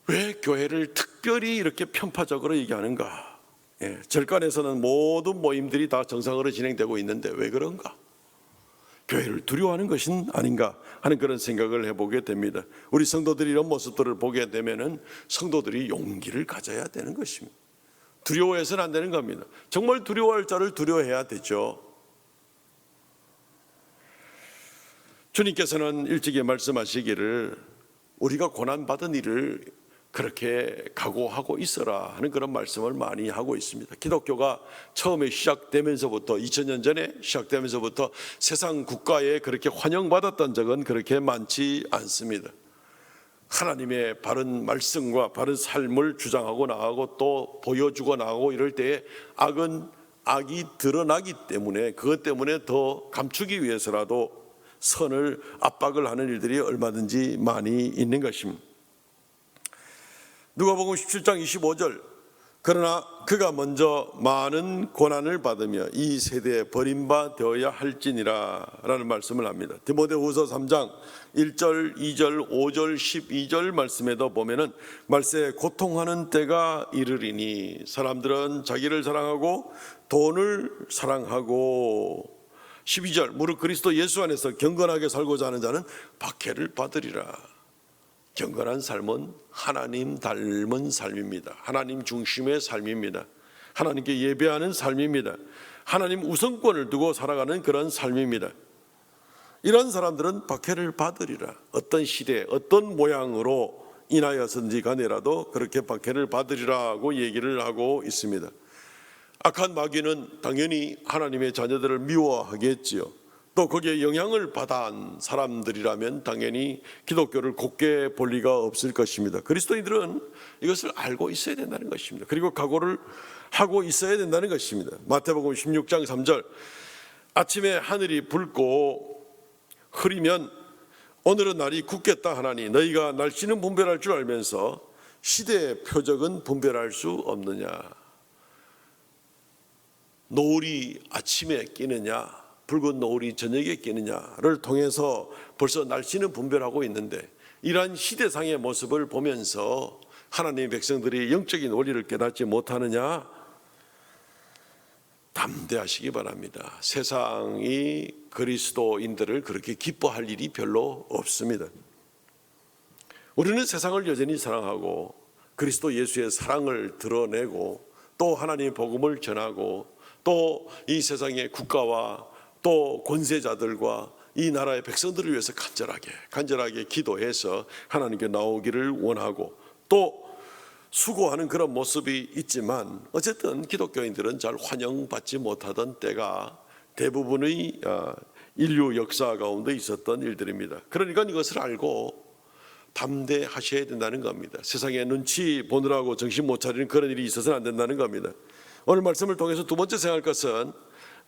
왜 교회를 특별히 이렇게 편파적으로 얘기하는가? 절간에서는 모든 모임들이 다 정상으로 진행되고 있는데 왜 그런가? 교회를 두려워하는 것은 아닌가 하는 그런 생각을 해보게 됩니다. 우리 성도들이 이런 모습들을 보게 되면은 성도들이 용기를 가져야 되는 것입니다. 두려워해서는 안 되는 겁니다. 정말 두려워할 자를 두려워해야 되죠. 주님께서는 일찍이 말씀하시기를 우리가 고난받은 일을 그렇게 각오하고 있어라 하는 그런 말씀을 많이 하고 있습니다. 기독교가 처음에 시작되면서부터 2000년 전에 시작되면서부터 세상 국가에 그렇게 환영받았던 적은 그렇게 많지 않습니다. 하나님의 바른 말씀과 바른 삶을 주장하고 나가고 또 보여주고 나가고 이럴 때에 악이 드러나기 때문에 그것 때문에 더 감추기 위해서라도 선을 압박을 하는 일들이 얼마든지 많이 있는 것입니다. 누가복음 17장 25절 그러나 그가 먼저 많은 고난을 받으며 이 세대에 버림받아야 할지니라 라는 말씀을 합니다. 디모데후서 3장 1절, 2절, 5절, 12절 말씀에도 보면은 말세 고통하는 때가 이르리니 사람들은 자기를 사랑하고 돈을 사랑하고 12절 무릇 그리스도 예수 안에서 경건하게 살고자 하는 자는 박해를 받으리라. 경건한 삶은 하나님 닮은 삶입니다. 하나님 중심의 삶입니다. 하나님께 예배하는 삶입니다. 하나님 우선권을 두고 살아가는 그런 삶입니다. 이런 사람들은 박해를 받으리라. 어떤 시대, 어떤 모양으로 인하여서든지 간에라도 그렇게 박해를 받으리라고 얘기를 하고 있습니다. 악한 마귀는 당연히 하나님의 자녀들을 미워하겠지요. 또 거기에 영향을 받아온 사람들이라면 당연히 기독교를 곱게 볼 리가 없을 것입니다. 그리스도인들은 이것을 알고 있어야 된다는 것입니다. 그리고 각오를 하고 있어야 된다는 것입니다. 마태복음 16장 3절 아침에 하늘이 붉고 흐리면 오늘은 날이 굳겠다 하나니 너희가 날씨는 분별할 줄 알면서 시대의 표적은 분별할 수 없느냐. 노을이 아침에 끼느냐 붉은 노을이 저녁에 끼느냐를 통해서 벌써 날씨는 분별하고 있는데 이러한 시대상의 모습을 보면서 하나님의 백성들이 영적인 원리를 깨닫지 못하느냐. 담대하시기 바랍니다. 세상이 그리스도인들을 그렇게 기뻐할 일이 별로 없습니다. 우리는 세상을 여전히 사랑하고 그리스도 예수의 사랑을 드러내고 또 하나님의 복음을 전하고 또 이 세상의 국가와 또 권세자들과 이 나라의 백성들을 위해서 간절하게 기도해서 하나님께 나오기를 원하고 또 수고하는 그런 모습이 있지만 어쨌든 기독교인들은 잘 환영받지 못하던 때가 대부분의 인류 역사 가운데 있었던 일들입니다. 그러니까 이것을 알고 담대하셔야 된다는 겁니다. 세상에 눈치 보느라고 정신 못 차리는 그런 일이 있어서는 안 된다는 겁니다. 오늘 말씀을 통해서 두 번째 생각할 것은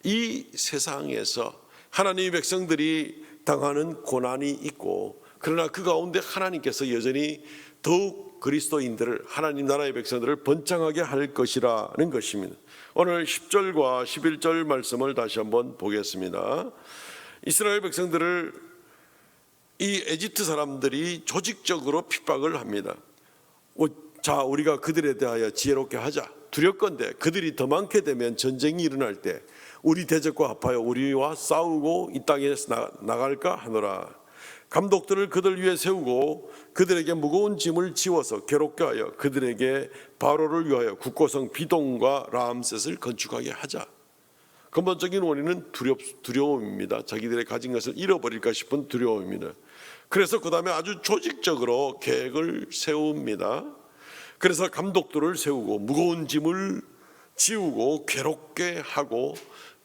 이 세상에서 하나님의 백성들이 당하는 고난이 있고 그러나 그 가운데 하나님께서 여전히 더욱 그리스도인들을 하나님 나라의 백성들을 번창하게 할 것이라는 것입니다. 오늘 10절과 11절 말씀을 다시 한번 보겠습니다. 이스라엘 백성들을 이 에집트 사람들이 조직적으로 핍박을 합니다. 자, 우리가 그들에 대하여 지혜롭게 하자. 두렵건대 그들이 더 많게 되면 전쟁이 일어날 때 우리 대적과 합하여 우리와 싸우고 이 땅에서 나갈까 하노라. 감독들을 그들 위에 세우고 그들에게 무거운 짐을 지워서 괴롭게 하여 그들에게 바로를 위하여 국고성 비동과 라암셋을 건축하게 하자. 근본적인 원인은 두려움입니다. 자기들의 가진 것을 잃어버릴까 싶은 두려움입니다. 그래서 그 다음에 아주 조직적으로 계획을 세웁니다. 그래서 감독들을 세우고 무거운 짐을 지우고 괴롭게 하고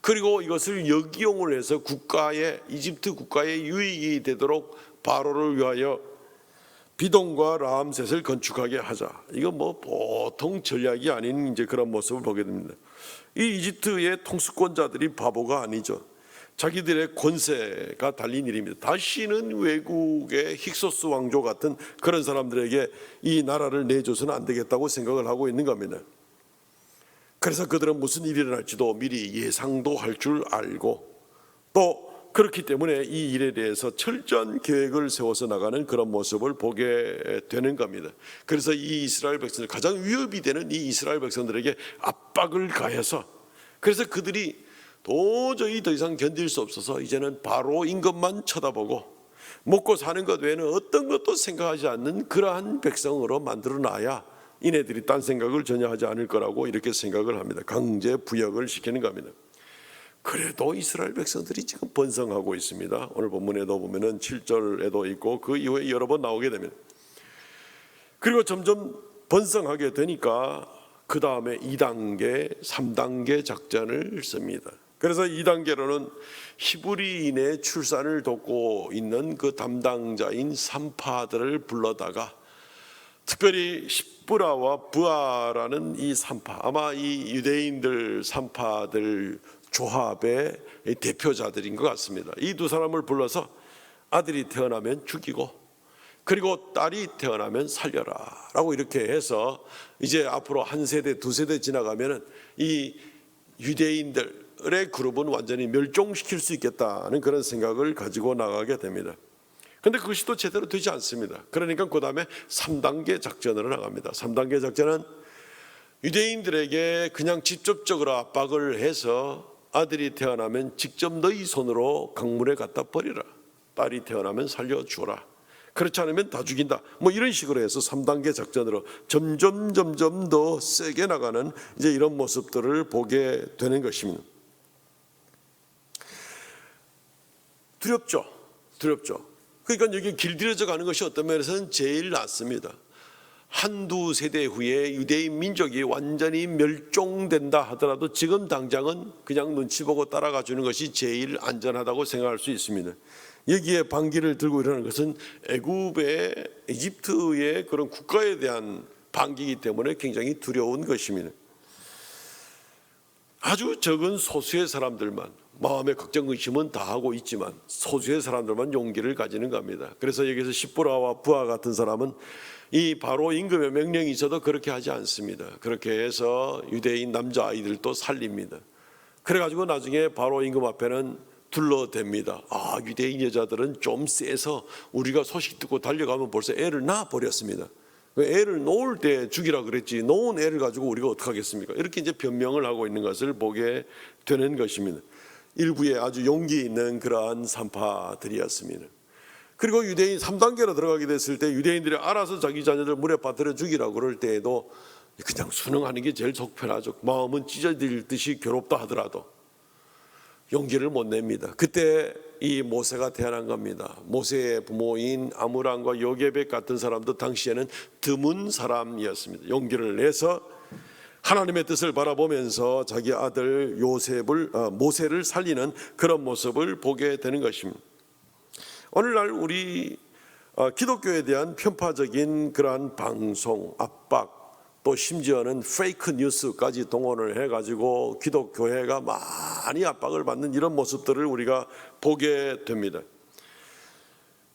그리고 이것을 역이용을 해서 이집트 국가의 유익이 되도록 바로를 위하여 비동과 라암셋을 건축하게 하자. 이건 뭐 보통 전략이 아닌 이제 그런 모습을 보게 됩니다. 이 이집트의 통수권자들이 바보가 아니죠. 자기들의 권세가 달린 일입니다. 다시는 외국의 힉소스 왕조 같은 그런 사람들에게 이 나라를 내줘서는 안 되겠다고 생각을 하고 있는 겁니다. 그래서 그들은 무슨 일이 일어날지도 미리 예상도 할 줄 알고 또 그렇기 때문에 이 일에 대해서 철저한 계획을 세워서 나가는 그런 모습을 보게 되는 겁니다. 그래서 이 이스라엘 백성들, 가장 위협이 되는 이 이스라엘 백성들에게 압박을 가해서 그래서 그들이 도저히 더 이상 견딜 수 없어서 이제는 바로인 것만 쳐다보고 먹고 사는 것 외에는 어떤 것도 생각하지 않는 그러한 백성으로 만들어놔야 이네들이 딴 생각을 전혀 하지 않을 거라고 이렇게 생각을 합니다. 강제 부역을 시키는 겁니다. 그래도 이스라엘 백성들이 지금 번성하고 있습니다. 오늘 본문에도 보면은 7절에도 있고 그 이후에 여러 번 나오게 됩니다. 그리고 점점 번성하게 되니까 그 다음에 2단계, 3단계 작전을 씁니다. 그래서 2단계로는 히브리인의 출산을 돕고 있는 그 담당자인 산파들을 불러다가 특별히 십브라와 부아라는 이 산파, 아마 이 유대인들 산파들 조합의 대표자들인 것 같습니다. 이 두 사람을 불러서 아들이 태어나면 죽이고 그리고 딸이 태어나면 살려라 라고 이렇게 해서 이제 앞으로 한 세대 두 세대 지나가면은 이 유대인들의 그룹은 완전히 멸종시킬 수 있겠다는 그런 생각을 가지고 나가게 됩니다. 그런데 그것이 또 제대로 되지 않습니다. 그러니까 그 다음에 3단계 작전으로 나갑니다. 3단계 작전은 유대인들에게 그냥 직접적으로 압박을 해서 아들이 태어나면 직접 너희 손으로 강물에 갖다 버리라, 딸이 태어나면 살려주라, 그렇지 않으면 다 죽인다, 뭐 이런 식으로 해서 3단계 작전으로 점점 더 세게 나가는 이제 이런 모습들을 보게 되는 것입니다. 두렵죠. 그러니까 여기 길들여져 가는 것이 어떤 면에서는 제일 낫습니다. 한두 세대 후에 유대인 민족이 완전히 멸종된다 하더라도 지금 당장은 그냥 눈치 보고 따라가 주는 것이 제일 안전하다고 생각할 수 있습니다. 여기에 반기를 들고 일어나는 것은 애굽의 이집트의 그런 국가에 대한 반기이기 때문에 굉장히 두려운 것입니다. 아주 적은 소수의 사람들만, 마음의 걱정 의심은 다 하고 있지만 소수의 사람들만 용기를 가지는 겁니다. 그래서 여기서 십보라와 부하 같은 사람은 이 바로 임금의 명령이 있어도 그렇게 하지 않습니다. 그렇게 해서 유대인 남자 아이들도 살립니다. 그래가지고 나중에 바로 임금 앞에는 둘러댑니다. 아, 유대인 여자들은 좀 세서 우리가 소식 듣고 달려가면 벌써 애를 낳아 버렸습니다. 애를 놓을 때 죽이라 그랬지 놓은 애를 가지고 우리가 어떡하겠습니까? 이렇게 이제 변명을 하고 있는 것을 보게 되는 것입니다. 일부에 아주 용기 있는 그러한 산파들이었습니다. 그리고 유대인 3단계로 들어가게 됐을 때 유대인들이 알아서 자기 자녀들 물에 빠뜨려 죽이라고 그럴 때에도 그냥 순응하는 게 제일 속편하죠. 마음은 찢어질 듯이 괴롭다 하더라도 용기를 못 냅니다. 그때 이 모세가 태어난 겁니다. 모세의 부모인 아므람과 요게벳 같은 사람도 당시에는 드문 사람이었습니다. 용기를 내서 하나님의 뜻을 바라보면서 자기 아들 모세를 살리는 그런 모습을 보게 되는 것입니다. 오늘날 우리 기독교에 대한 편파적인 그러한 방송, 압박, 또 심지어는 페이크 뉴스까지 동원을 해가지고 기독교회가 많이 압박을 받는 이런 모습들을 우리가 보게 됩니다.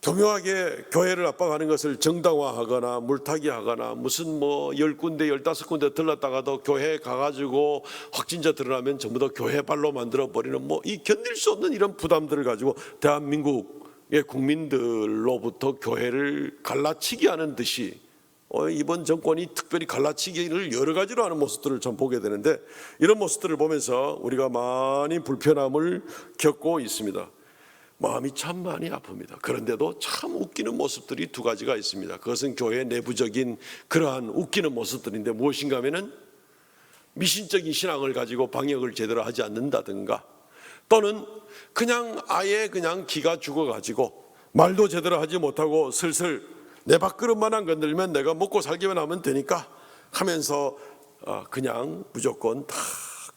교묘하게 교회를 압박하는 것을 정당화하거나 물타기하거나 무슨 뭐 10군데 15군데 들렀다가도 교회에 가가지고 확진자 드러나면 전부 다 교회 발로 만들어버리는 뭐 이 견딜 수 없는 이런 부담들을 가지고 대한민국의 국민들로부터 교회를 갈라치기 하는 듯이 이번 정권이 특별히 갈라치기를 여러 가지로 하는 모습들을 좀 보게 되는데 이런 모습들을 보면서 우리가 많이 불편함을 겪고 있습니다. 마음이 참 많이 아픕니다. 그런데도 참 웃기는 모습들이 두 가지가 있습니다. 그것은 교회 내부적인 그러한 웃기는 모습들인데 무엇인가 하면은 미신적인 신앙을 가지고 방역을 제대로 하지 않는다든가 또는 그냥 아예 그냥 기가 죽어가지고 말도 제대로 하지 못하고 슬슬 내 밥그릇만 안 건들면 내가 먹고 살기만 하면 되니까 하면서 그냥 무조건 다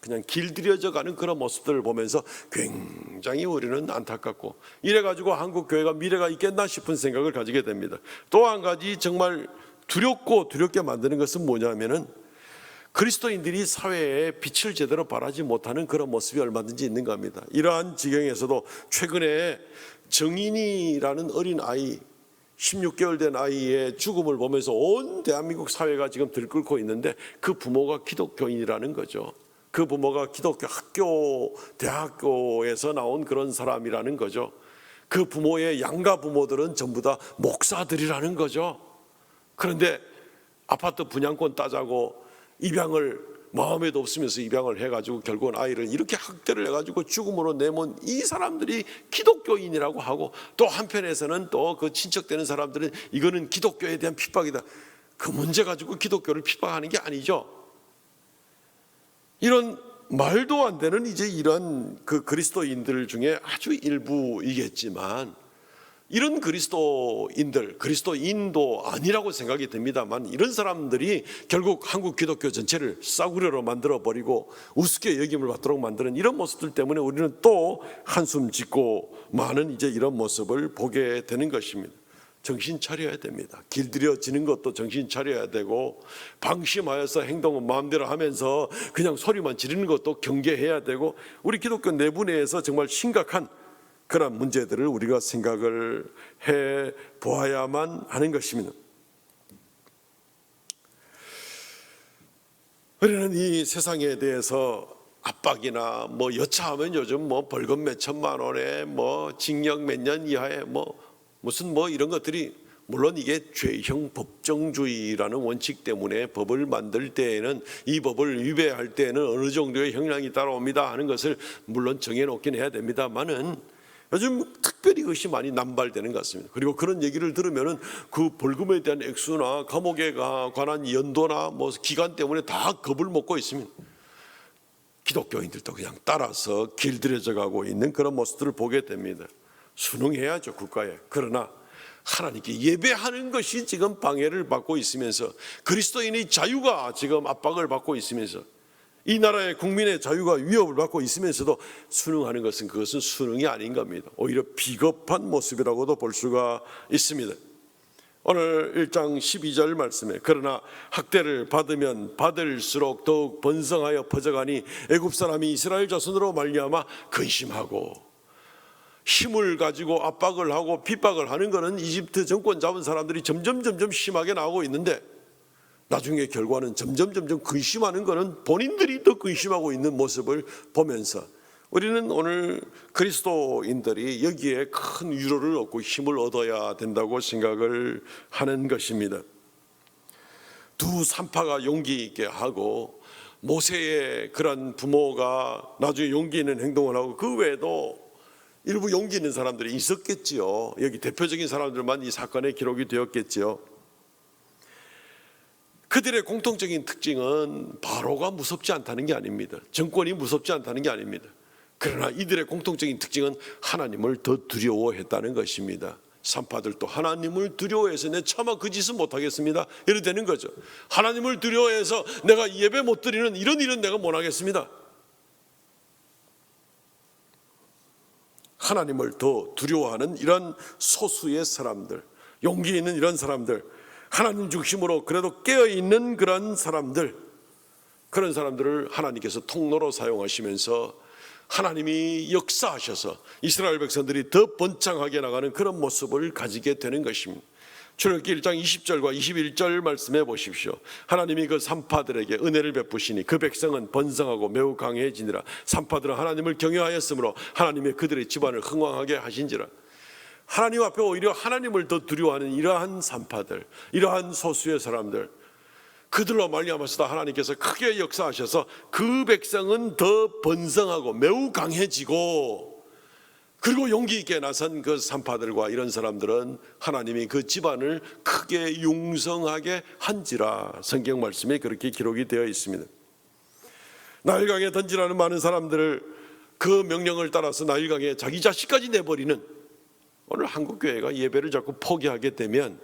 그냥 길들여져 가는 그런 모습들을 보면서 굉장히 우리는 안타깝고 이래가지고 한국 교회가 미래가 있겠나 싶은 생각을 가지게 됩니다. 또 한 가지 정말 두렵게 만드는 것은 뭐냐면은 그리스도인들이 사회에 빛을 제대로 발하지 못하는 그런 모습이 얼마든지 있는 겁니다. 이러한 지경에서도 최근에 정인이라는 어린 아이 16개월 된 아이의 죽음을 보면서 온 대한민국 사회가 지금 들끓고 있는데 그 부모가 기독교인이라는 거죠. 그 부모가 기독교 학교, 대학교에서 나온 그런 사람이라는 거죠. 그 부모의 양가 부모들은 전부 다 목사들이라는 거죠. 그런데 아파트 분양권 따자고 입양을 마음에도 없으면서 입양을 해가지고 결국은 아이를 이렇게 학대를 해가지고 죽음으로 내몬 이 사람들이 기독교인이라고 하고 또 한편에서는 또 그 친척되는 사람들은 이거는 기독교에 대한 핍박이다. 그 문제 가지고 기독교를 핍박하는 게 아니죠. 이런 말도 안 되는 이제 이런 그 그리스도인들 중에 아주 일부이겠지만 이런 그리스도인도 아니라고 생각이 됩니다만 이런 사람들이 결국 한국 기독교 전체를 싸구려로 만들어버리고 우습게 여김을 받도록 만드는 이런 모습들 때문에 우리는 또 한숨 짓고 많은 이제 이런 모습을 보게 되는 것입니다. 정신 차려야 됩니다. 길들여지는 것도 정신 차려야 되고 방심하여서 행동은 마음대로 하면서 그냥 소리만 지르는 것도 경계해야 되고 우리 기독교 내부 내에서 정말 심각한 그런 문제들을 우리가 생각을 해 보아야만 하는 것입니다. 우리는 이 세상에 대해서 압박이나 뭐 여차하면 요즘 뭐 벌금 몇 천만 원에 뭐 징역 몇 년 이하에 뭐 무슨 뭐 이런 것들이, 물론 이게 죄형 법정주의라는 원칙 때문에 법을 만들 때에는 이 법을 위배할 때에는 어느 정도의 형량이 따라옵니다 하는 것을 물론 정해놓긴 해야 됩니다만은 요즘 특별히 그것이 많이 남발되는 것 같습니다. 그리고 그런 얘기를 들으면은 그 벌금에 대한 액수나 감옥에 관한 연도나 뭐 기간 때문에 다 겁을 먹고 있습니다. 기독교인들도 그냥 따라서 길들여져 가고 있는 그런 모습들을 보게 됩니다. 순응해야죠, 국가에. 그러나 하나님께 예배하는 것이 지금 방해를 받고 있으면서, 그리스도인의 자유가 지금 압박을 받고 있으면서, 이 나라의 국민의 자유가 위협을 받고 있으면서도 순응하는 것은, 그것은 순응이 아닌 겁니다. 오히려 비겁한 모습이라고도 볼 수가 있습니다. 오늘 1장 12절 말씀에 그러나 학대를 받으면 받을수록 더욱 번성하여 퍼져가니 애굽 사람이 이스라엘 자손으로 말미암아 근심하고, 힘을 가지고 압박을 하고 핍박을 하는 것은 이집트 정권 잡은 사람들이 점점 심하게 나오고 있는데, 나중에 결과는 점점 근심하는 것은 본인들이 더 근심하고 있는 모습을 보면서 우리는 오늘 그리스도인들이 여기에 큰 위로를 얻고 힘을 얻어야 된다고 생각을 하는 것입니다. 두 산파가 용기 있게 하고, 모세의 그런 부모가 나중에 용기 있는 행동을 하고, 그 외에도 일부 용기 있는 사람들이 있었겠지요. 여기 대표적인 사람들만 이 사건에 기록이 되었겠지요. 그들의 공통적인 특징은 바로가 무섭지 않다는 게 아닙니다. 정권이 무섭지 않다는 게 아닙니다. 그러나 이들의 공통적인 특징은 하나님을 더 두려워했다는 것입니다. 산파들도 하나님을 두려워해서 내 차마 그 짓은 못하겠습니다 이래 되는 거죠. 하나님을 두려워해서 내가 예배 못 드리는 이런 일은 내가 못하겠습니다. 하나님을 더 두려워하는 이런 소수의 사람들, 용기 있는 이런 사람들, 하나님 중심으로 그래도 깨어있는 그런 사람들, 그런 사람들을 하나님께서 통로로 사용하시면서 하나님이 역사하셔서 이스라엘 백성들이 더 번창하게 나가는 그런 모습을 가지게 되는 것입니다. 출애굽기 1장 20절과 21절 말씀해 보십시오. 하나님이 그 산파들에게 은혜를 베푸시니 그 백성은 번성하고 매우 강해지니라. 산파들은 하나님을 경외하였으므로 하나님이 그들의 집안을 흥왕하게 하신지라. 하나님 앞에 오히려 하나님을 더 두려워하는 이러한 산파들, 이러한 소수의 사람들, 그들로 말미암아서 하나님께서 크게 역사하셔서 그 백성은 더 번성하고 매우 강해지고, 그리고 용기 있게 나선 그 산파들과 이런 사람들은 하나님이 그 집안을 크게 융성하게 한지라. 성경 말씀에 그렇게 기록이 되어 있습니다. 나일강에 던지라는 많은 사람들을 그 명령을 따라서 나일강에 자기 자식까지 내버리는, 오늘 한국교회가 예배를 자꾸 포기하게 되면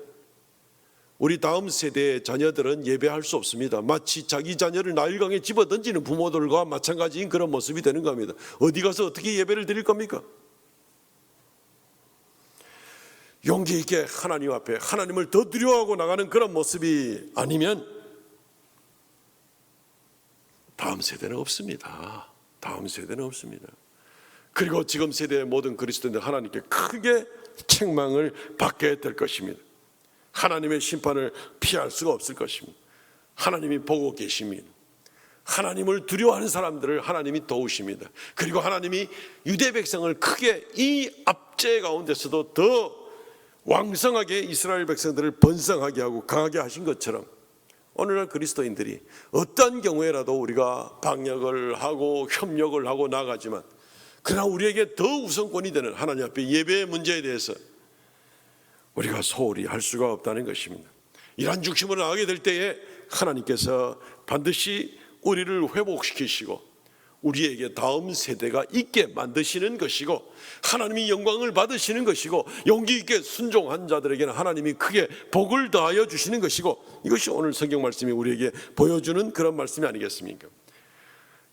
우리 다음 세대의 자녀들은 예배할 수 없습니다. 마치 자기 자녀를 나일강에 집어던지는 부모들과 마찬가지인 그런 모습이 되는 겁니다. 어디 가서 어떻게 예배를 드릴 겁니까? 용기 있게 하나님 앞에 하나님을 더 두려워하고 나가는 그런 모습이 아니면 다음 세대는 없습니다. 다음 세대는 없습니다. 그리고 지금 세대의 모든 그리스도인들 하나님께 크게 책망을 받게 될 것입니다. 하나님의 심판을 피할 수가 없을 것입니다. 하나님이 보고 계십니다. 하나님을 두려워하는 사람들을 하나님이 도우십니다. 그리고 하나님이 유대 백성을 크게 이 압제 가운데서도 더 왕성하게 이스라엘 백성들을 번성하게 하고 강하게 하신 것처럼, 오늘날 그리스도인들이 어떤 경우에라도 우리가 방역을 하고 협력을 하고 나가지만, 그러나 우리에게 더 우선권이 되는 하나님 앞에 예배의 문제에 대해서 우리가 소홀히 할 수가 없다는 것입니다. 이러한 중심으로 나가게 될 때에 하나님께서 반드시 우리를 회복시키시고 우리에게 다음 세대가 있게 만드시는 것이고, 하나님이 영광을 받으시는 것이고, 용기 있게 순종한 자들에게는 하나님이 크게 복을 더하여 주시는 것이고, 이것이 오늘 성경 말씀이 우리에게 보여주는 그런 말씀이 아니겠습니까?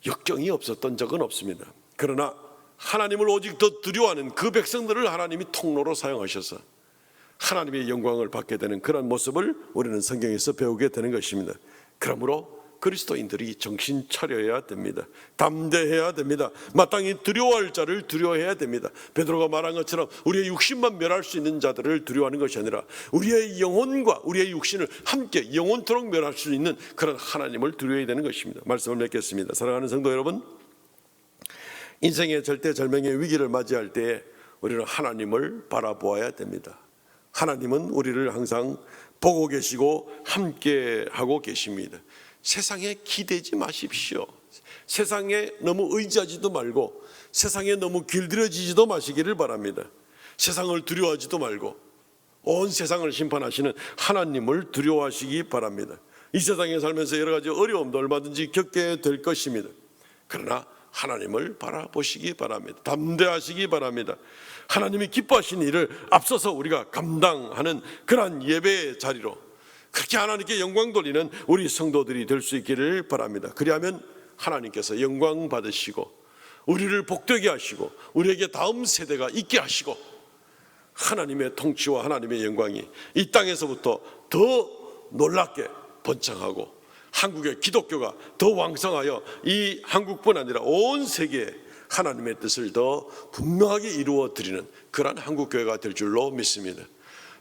역경이 없었던 적은 없습니다. 그러나 하나님을 오직 더 두려워하는 그 백성들을 하나님이 통로로 사용하셔서 하나님의 영광을 받게 되는 그런 모습을 우리는 성경에서 배우게 되는 것입니다. 그러므로 그리스도인들이 정신 차려야 됩니다. 담대해야 됩니다. 마땅히 두려워할 자를 두려워해야 됩니다. 베드로가 말한 것처럼 우리의 육신만 멸할 수 있는 자들을 두려워하는 것이 아니라 우리의 영혼과 우리의 육신을 함께 영원토록 멸할 수 있는 그런 하나님을 두려워해야 되는 것입니다. 말씀을 맺겠습니다. 사랑하는 성도 여러분, 인생의 절대절명의 위기를 맞이할 때에 우리는 하나님을 바라보아야 됩니다. 하나님은 우리를 항상 보고 계시고 함께 하고 계십니다. 세상에 기대지 마십시오. 세상에 너무 의지하지도 말고 세상에 너무 길들여지지도 마시기를 바랍니다. 세상을 두려워하지도 말고 온 세상을 심판하시는 하나님을 두려워하시기 바랍니다. 이 세상에 살면서 여러 가지 어려움도 얼마든지 겪게 될 것입니다. 그러나 하나님을 바라보시기 바랍니다. 담대하시기 바랍니다. 하나님이 기뻐하시는 일을 앞서서 우리가 감당하는 그러한 예배의 자리로 그렇게 하나님께 영광 돌리는 우리 성도들이 될 수 있기를 바랍니다. 그리하면 하나님께서 영광 받으시고 우리를 복되게 하시고 우리에게 다음 세대가 있게 하시고 하나님의 통치와 하나님의 영광이 이 땅에서부터 더 놀랍게 번창하고 한국의 기독교가 더 왕성하여 이 한국뿐 아니라 온 세계에 하나님의 뜻을 더 분명하게 이루어 드리는 그러한 한국교회가 될 줄로 믿습니다.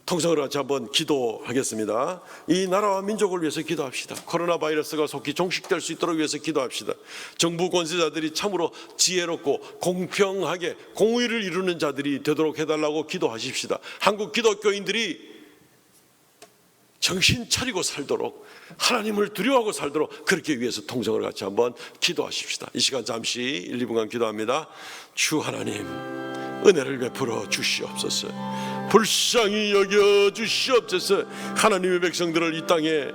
통성으로 같이 한번 기도하겠습니다. 이 나라와 민족을 위해서 기도합시다. 코로나 바이러스가 속히 종식될 수 있도록 위해서 기도합시다. 정부 권세자들이 참으로 지혜롭고 공평하게 공의를 이루는 자들이 되도록 해달라고 기도하십시다. 한국 기독교인들이 정신 차리고 살도록 하나님을 두려워하고 살도록 그렇게 위해서 통성을 같이 한번 기도하십시다. 이 시간 잠시 1, 2분간 기도합니다. 주 하나님, 은혜를 베풀어 주시옵소서. 불쌍히 여겨 주시옵소서. 하나님의 백성들을 이 땅에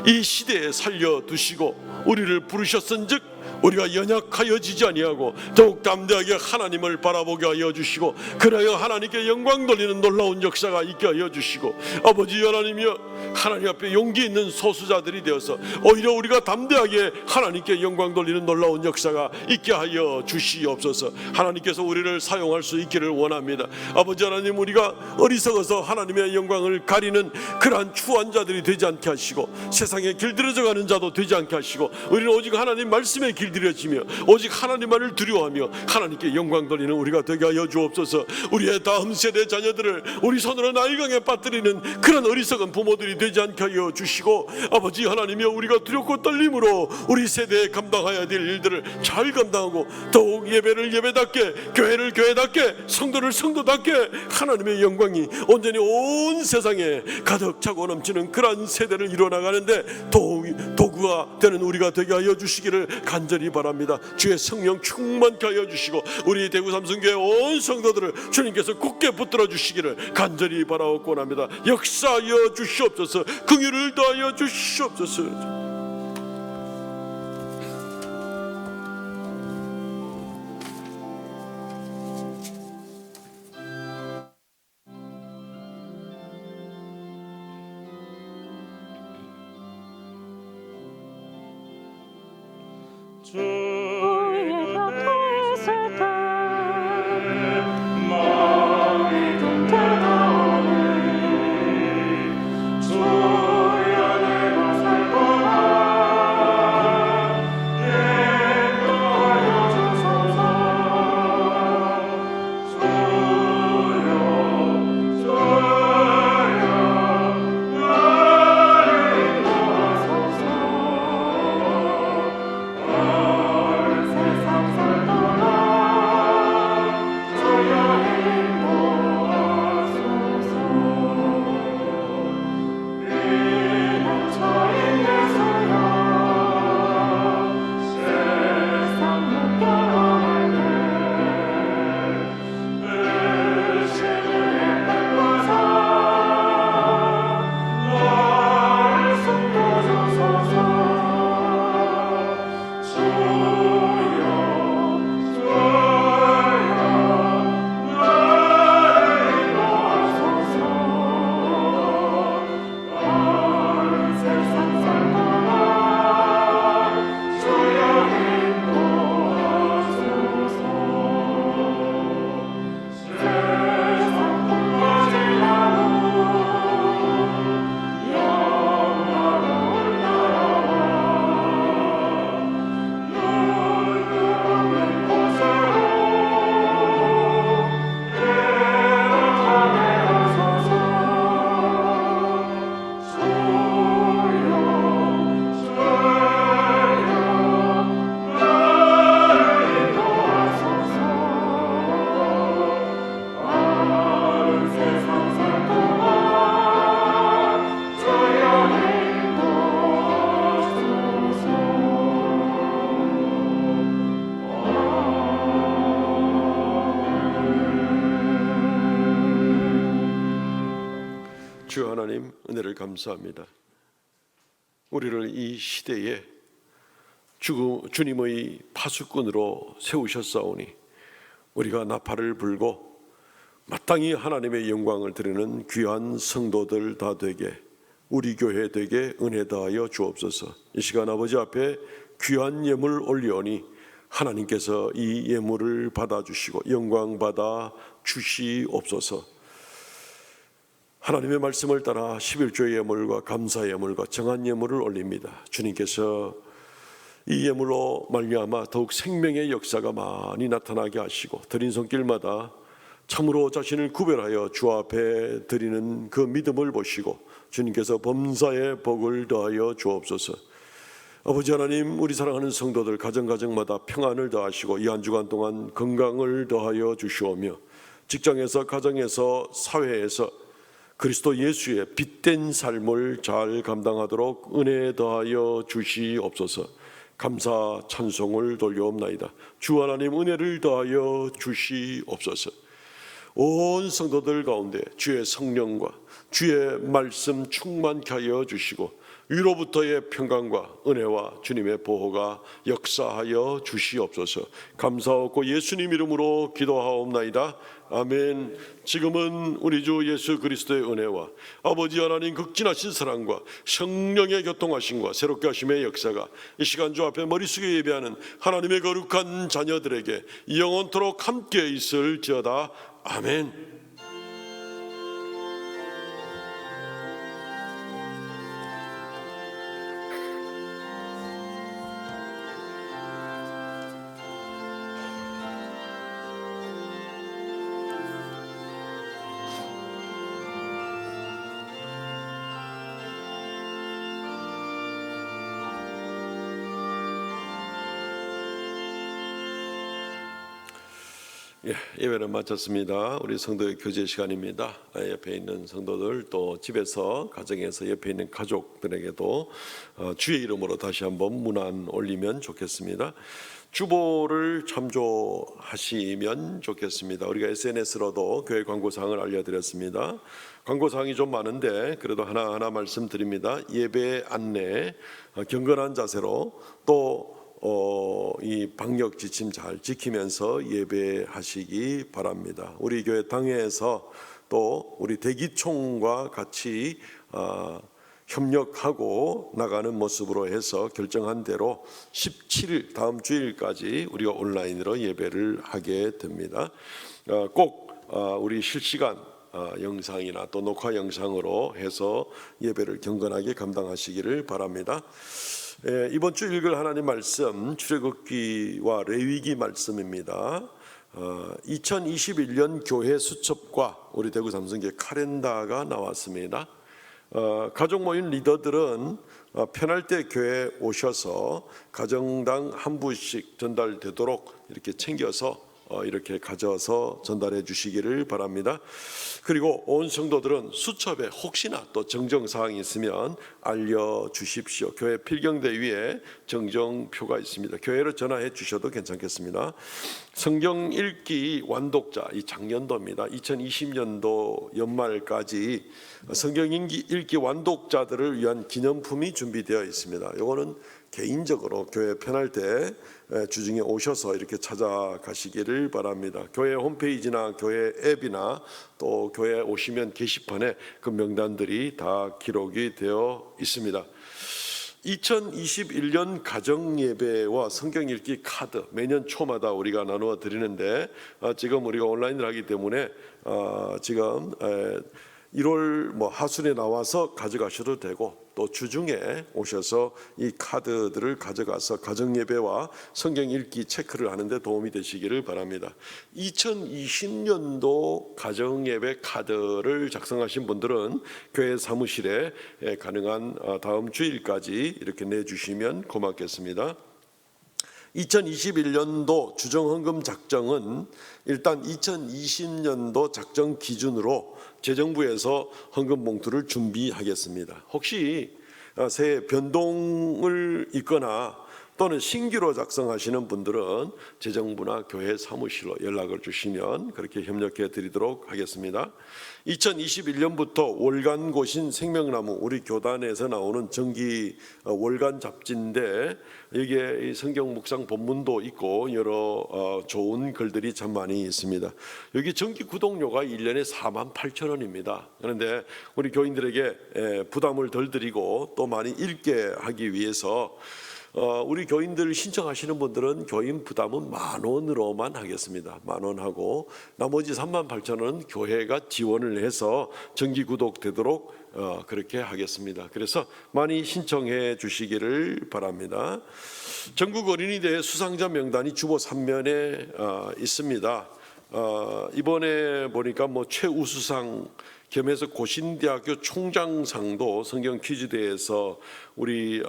이 시대에 살려두시고 우리를 부르셨은즉 우리가 연약하여지지 아니하고 더욱 담대하게 하나님을 바라보게 하여 주시고 그래야 하나님께 영광 돌리는 놀라운 역사가 있게 하여 주시고 아버지 하나님이여, 하나님 앞에 용기 있는 소수자들이 되어서 오히려 우리가 담대하게 하나님께 영광 돌리는 놀라운 역사가 있게 하여 주시옵소서. 하나님께서 우리를 사용할 수 있기를 원합니다. 아버지 하나님, 우리가 어리석어서 하나님의 영광을 가리는 그러한 추한 자들이 되지 않게 하시고 세상에 길들여져 가는 자도 되지 않게 하시고 우리는 오직 하나님 말씀에 길들여지며 오직 하나님만을 두려워하며 하나님께 영광 돌리는 우리가 되게 하여 주옵소서. 우리의 다음 세대 자녀들을 우리 손으로 나일강에 빠뜨리는 그런 어리석은 부모들이 되지 않게 하여 주시고 아버지 하나님이여, 우리가 두렵고 떨림으로 우리 세대에 감당해야 될 일들을 잘 감당하고 더욱 예배를 예배답게, 교회를 교회답게, 성도를 성도답게 하나님의 영광이 온전히 온 세상에 가득 차고 넘치는 그러한 세대를 이루어나가는데 도구가 되는 우리가 되게 하여 주시기를 간절히 바랍니다. 주의 성령 충만케 하여 주시고 우리 대구 삼성교회 온 성도들을 주님께서 굳게 붙들어 주시기를 간절히 바라옵고 합니다. 역사하여 주시옵소서. 긍휼을 더하여 주시옵소서. 주의 곁에 마음이 든든하오니 주의 안에만 살거나 인도하여 주소서. 주여 나를 인도하소서. 주 하나님 은혜를 감사합니다. 우리를 이 시대에 주님의 파수꾼으로 세우셨사오니 우리가 나팔을 불고 마땅히 하나님의 영광을 드리는 귀한 성도들 다 되게, 우리 교회 되게 은혜 다하여 주옵소서. 이 시간 아버지 앞에 귀한 예물 올리오니 하나님께서 이 예물을 받아주시고 영광 받아 주시옵소서. 하나님의 말씀을 따라 11조의 예물과 감사의 예물과 정한 예물을 올립니다. 주님께서 이 예물로 말미암아 더욱 생명의 역사가 많이 나타나게 하시고 드린 손길마다 참으로 자신을 구별하여 주 앞에 드리는 그 믿음을 보시고 주님께서 범사의 복을 더하여 주옵소서. 아버지 하나님, 우리 사랑하는 성도들 가정마다 평안을 더하시고 이 한 주간 동안 건강을 더하여 주시오며 직장에서, 가정에서, 사회에서 그리스도 예수의 빛된 삶을 잘 감당하도록 은혜 더하여 주시옵소서. 감사 찬송을 돌려옵나이다. 주 하나님 은혜를 더하여 주시옵소서. 온 성도들 가운데 주의 성령과 주의 말씀 충만케 하여 주시고 위로부터의 평강과 은혜와 주님의 보호가 역사하여 주시옵소서. 감사하고 예수님 이름으로 기도하옵나이다. 아멘. 지금은 우리 주 예수 그리스도의 은혜와 아버지 하나님 극진하신 사랑과 성령의 교통하심과 새롭게 하심의 역사가 이 시간 주 앞에 머릿속에 예배하는 하나님의 거룩한 자녀들에게 영원토록 함께 있을지어다. 아멘. 예배를 마쳤습니다. 우리 성도의 교제 시간입니다. 옆에 있는 성도들 또 집에서 가정에서 옆에 있는 가족들에게도 주의 이름으로 다시 한번 문안 올리면 좋겠습니다. 주보를 참조하시면 좋겠습니다. 우리가 SNS로도 교회 광고사항을 알려드렸습니다. 광고사항이 좀 많은데 그래도 하나하나 말씀드립니다. 예배 안내 경건한 자세로 또 이 방역 지침 잘 지키면서 예배하시기 바랍니다. 우리 교회 당회에서 또 우리 대기총과 같이 협력하고 나가는 모습으로 해서 결정한 대로 17일 다음 주일까지 우리가 온라인으로 예배를 하게 됩니다. 꼭 우리 실시간 영상이나 또 녹화 영상으로 해서 예배를 경건하게 감당하시기를 바랍니다. 이번 주 읽을 하나님 말씀 출애굽기와 레위기 말씀입니다. 2021년 교회 수첩과 우리 대구 삼성교회 카렌다가 나왔습니다. 가족 모임 리더들은 편할 때 교회에 오셔서 가정당 한 부씩 전달되도록 이렇게 챙겨서 이렇게 가져서 전달해 주시기를 바랍니다. 그리고 온 성도들은 수첩에 혹시나 또 정정사항이 있으면 알려주십시오. 교회 필경대 위에 정정표가 있습니다. 교회로 전화해 주셔도 괜찮겠습니다. 성경 읽기 완독자, 이 작년도입니다. 2020년도 연말까지 성경 읽기 완독자들을 위한 기념품이 준비되어 있습니다. 이거는 개인적으로 교회 편할 때 주중에 오셔서 이렇게 찾아가시기를 바랍니다. 교회 홈페이지나 교회 앱이나 또 교회 오시면 게시판에 그 명단들이 다 기록이 되어 있습니다. 2021년 가정예배와 성경 읽기 카드 매년 초마다 우리가 나누어 드리는데 지금 우리가 온라인을 하기 때문에 지금 1월 하순에 나와서 가져가셔도 되고 또 주중에 오셔서 이 카드들을 가져가서 가정예배와 성경 읽기 체크를 하는데 도움이 되시기를 바랍니다. 2020년도 가정예배 카드를 작성하신 분들은 교회 사무실에 가능한 다음 주일까지 이렇게 내주시면 고맙겠습니다. 2021년도 주정헌금 작정은 일단 2020년도 작정 기준으로 재정부에서 헌금 봉투를 준비하겠습니다. 혹시 새해 변동을 있거나 또는 신규로 작성하시는 분들은 재정부나 교회 사무실로 연락을 주시면 그렇게 협력해 드리도록 하겠습니다. 2021년부터 월간고신 생명나무 우리 교단에서 나오는 정기 월간 잡지인데 여기에 이 성경 묵상 본문도 있고 여러 좋은 글들이 참 많이 있습니다. 여기 정기 구독료가 1년에 48,000원입니다. 그런데 우리 교인들에게 부담을 덜 드리고 또 많이 읽게 하기 위해서 우리 교인들 신청하시는 분들은 교인 부담은 10,000원으로만 하겠습니다. 10,000원 하고 나머지 38,000원은 교회가 지원을 해서 정기 구독되도록 그렇게 하겠습니다. 그래서 많이 신청해 주시기를 바랍니다. 전국 어린이대회 수상자 명단이 주보 3면에 있습니다. 이번에 보니까 뭐 최우수상 겸해서 고신대학교 총장상도 성경 퀴즈대회에서 우리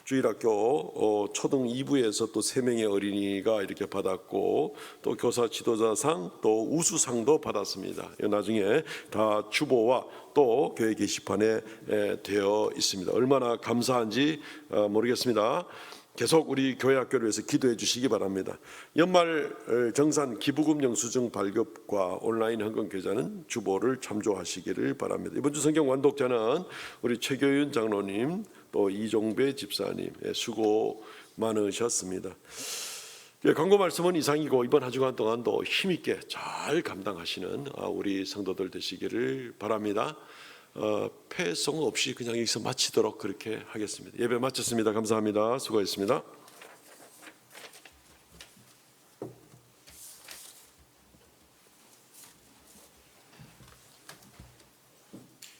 주일학교 초등 2부에서 또 3명의 어린이가 이렇게 받았고 또 교사 지도자상 또 우수상도 받았습니다. 나중에 다 주보와 또 교회 게시판에 되어 있습니다. 얼마나 감사한지 모르겠습니다. 계속 우리 교회 학교를 위해서 기도해 주시기 바랍니다. 연말 정산 기부금 영수증 발급과 온라인 헌금 계좌는 주보를 참조하시기를 바랍니다. 이번 주 성경 완독자는 우리 최교윤 장로님 또 이종배 집사님 수고 많으셨습니다. 광고 말씀은 이상이고 이번 한 주간 동안도 힘있게 잘 감당하시는 우리 성도들 되시기를 바랍니다. 폐송 없이 그냥 여기서 마치도록 그렇게 하겠습니다. 예배 마쳤습니다. 감사합니다. 수고했습니다.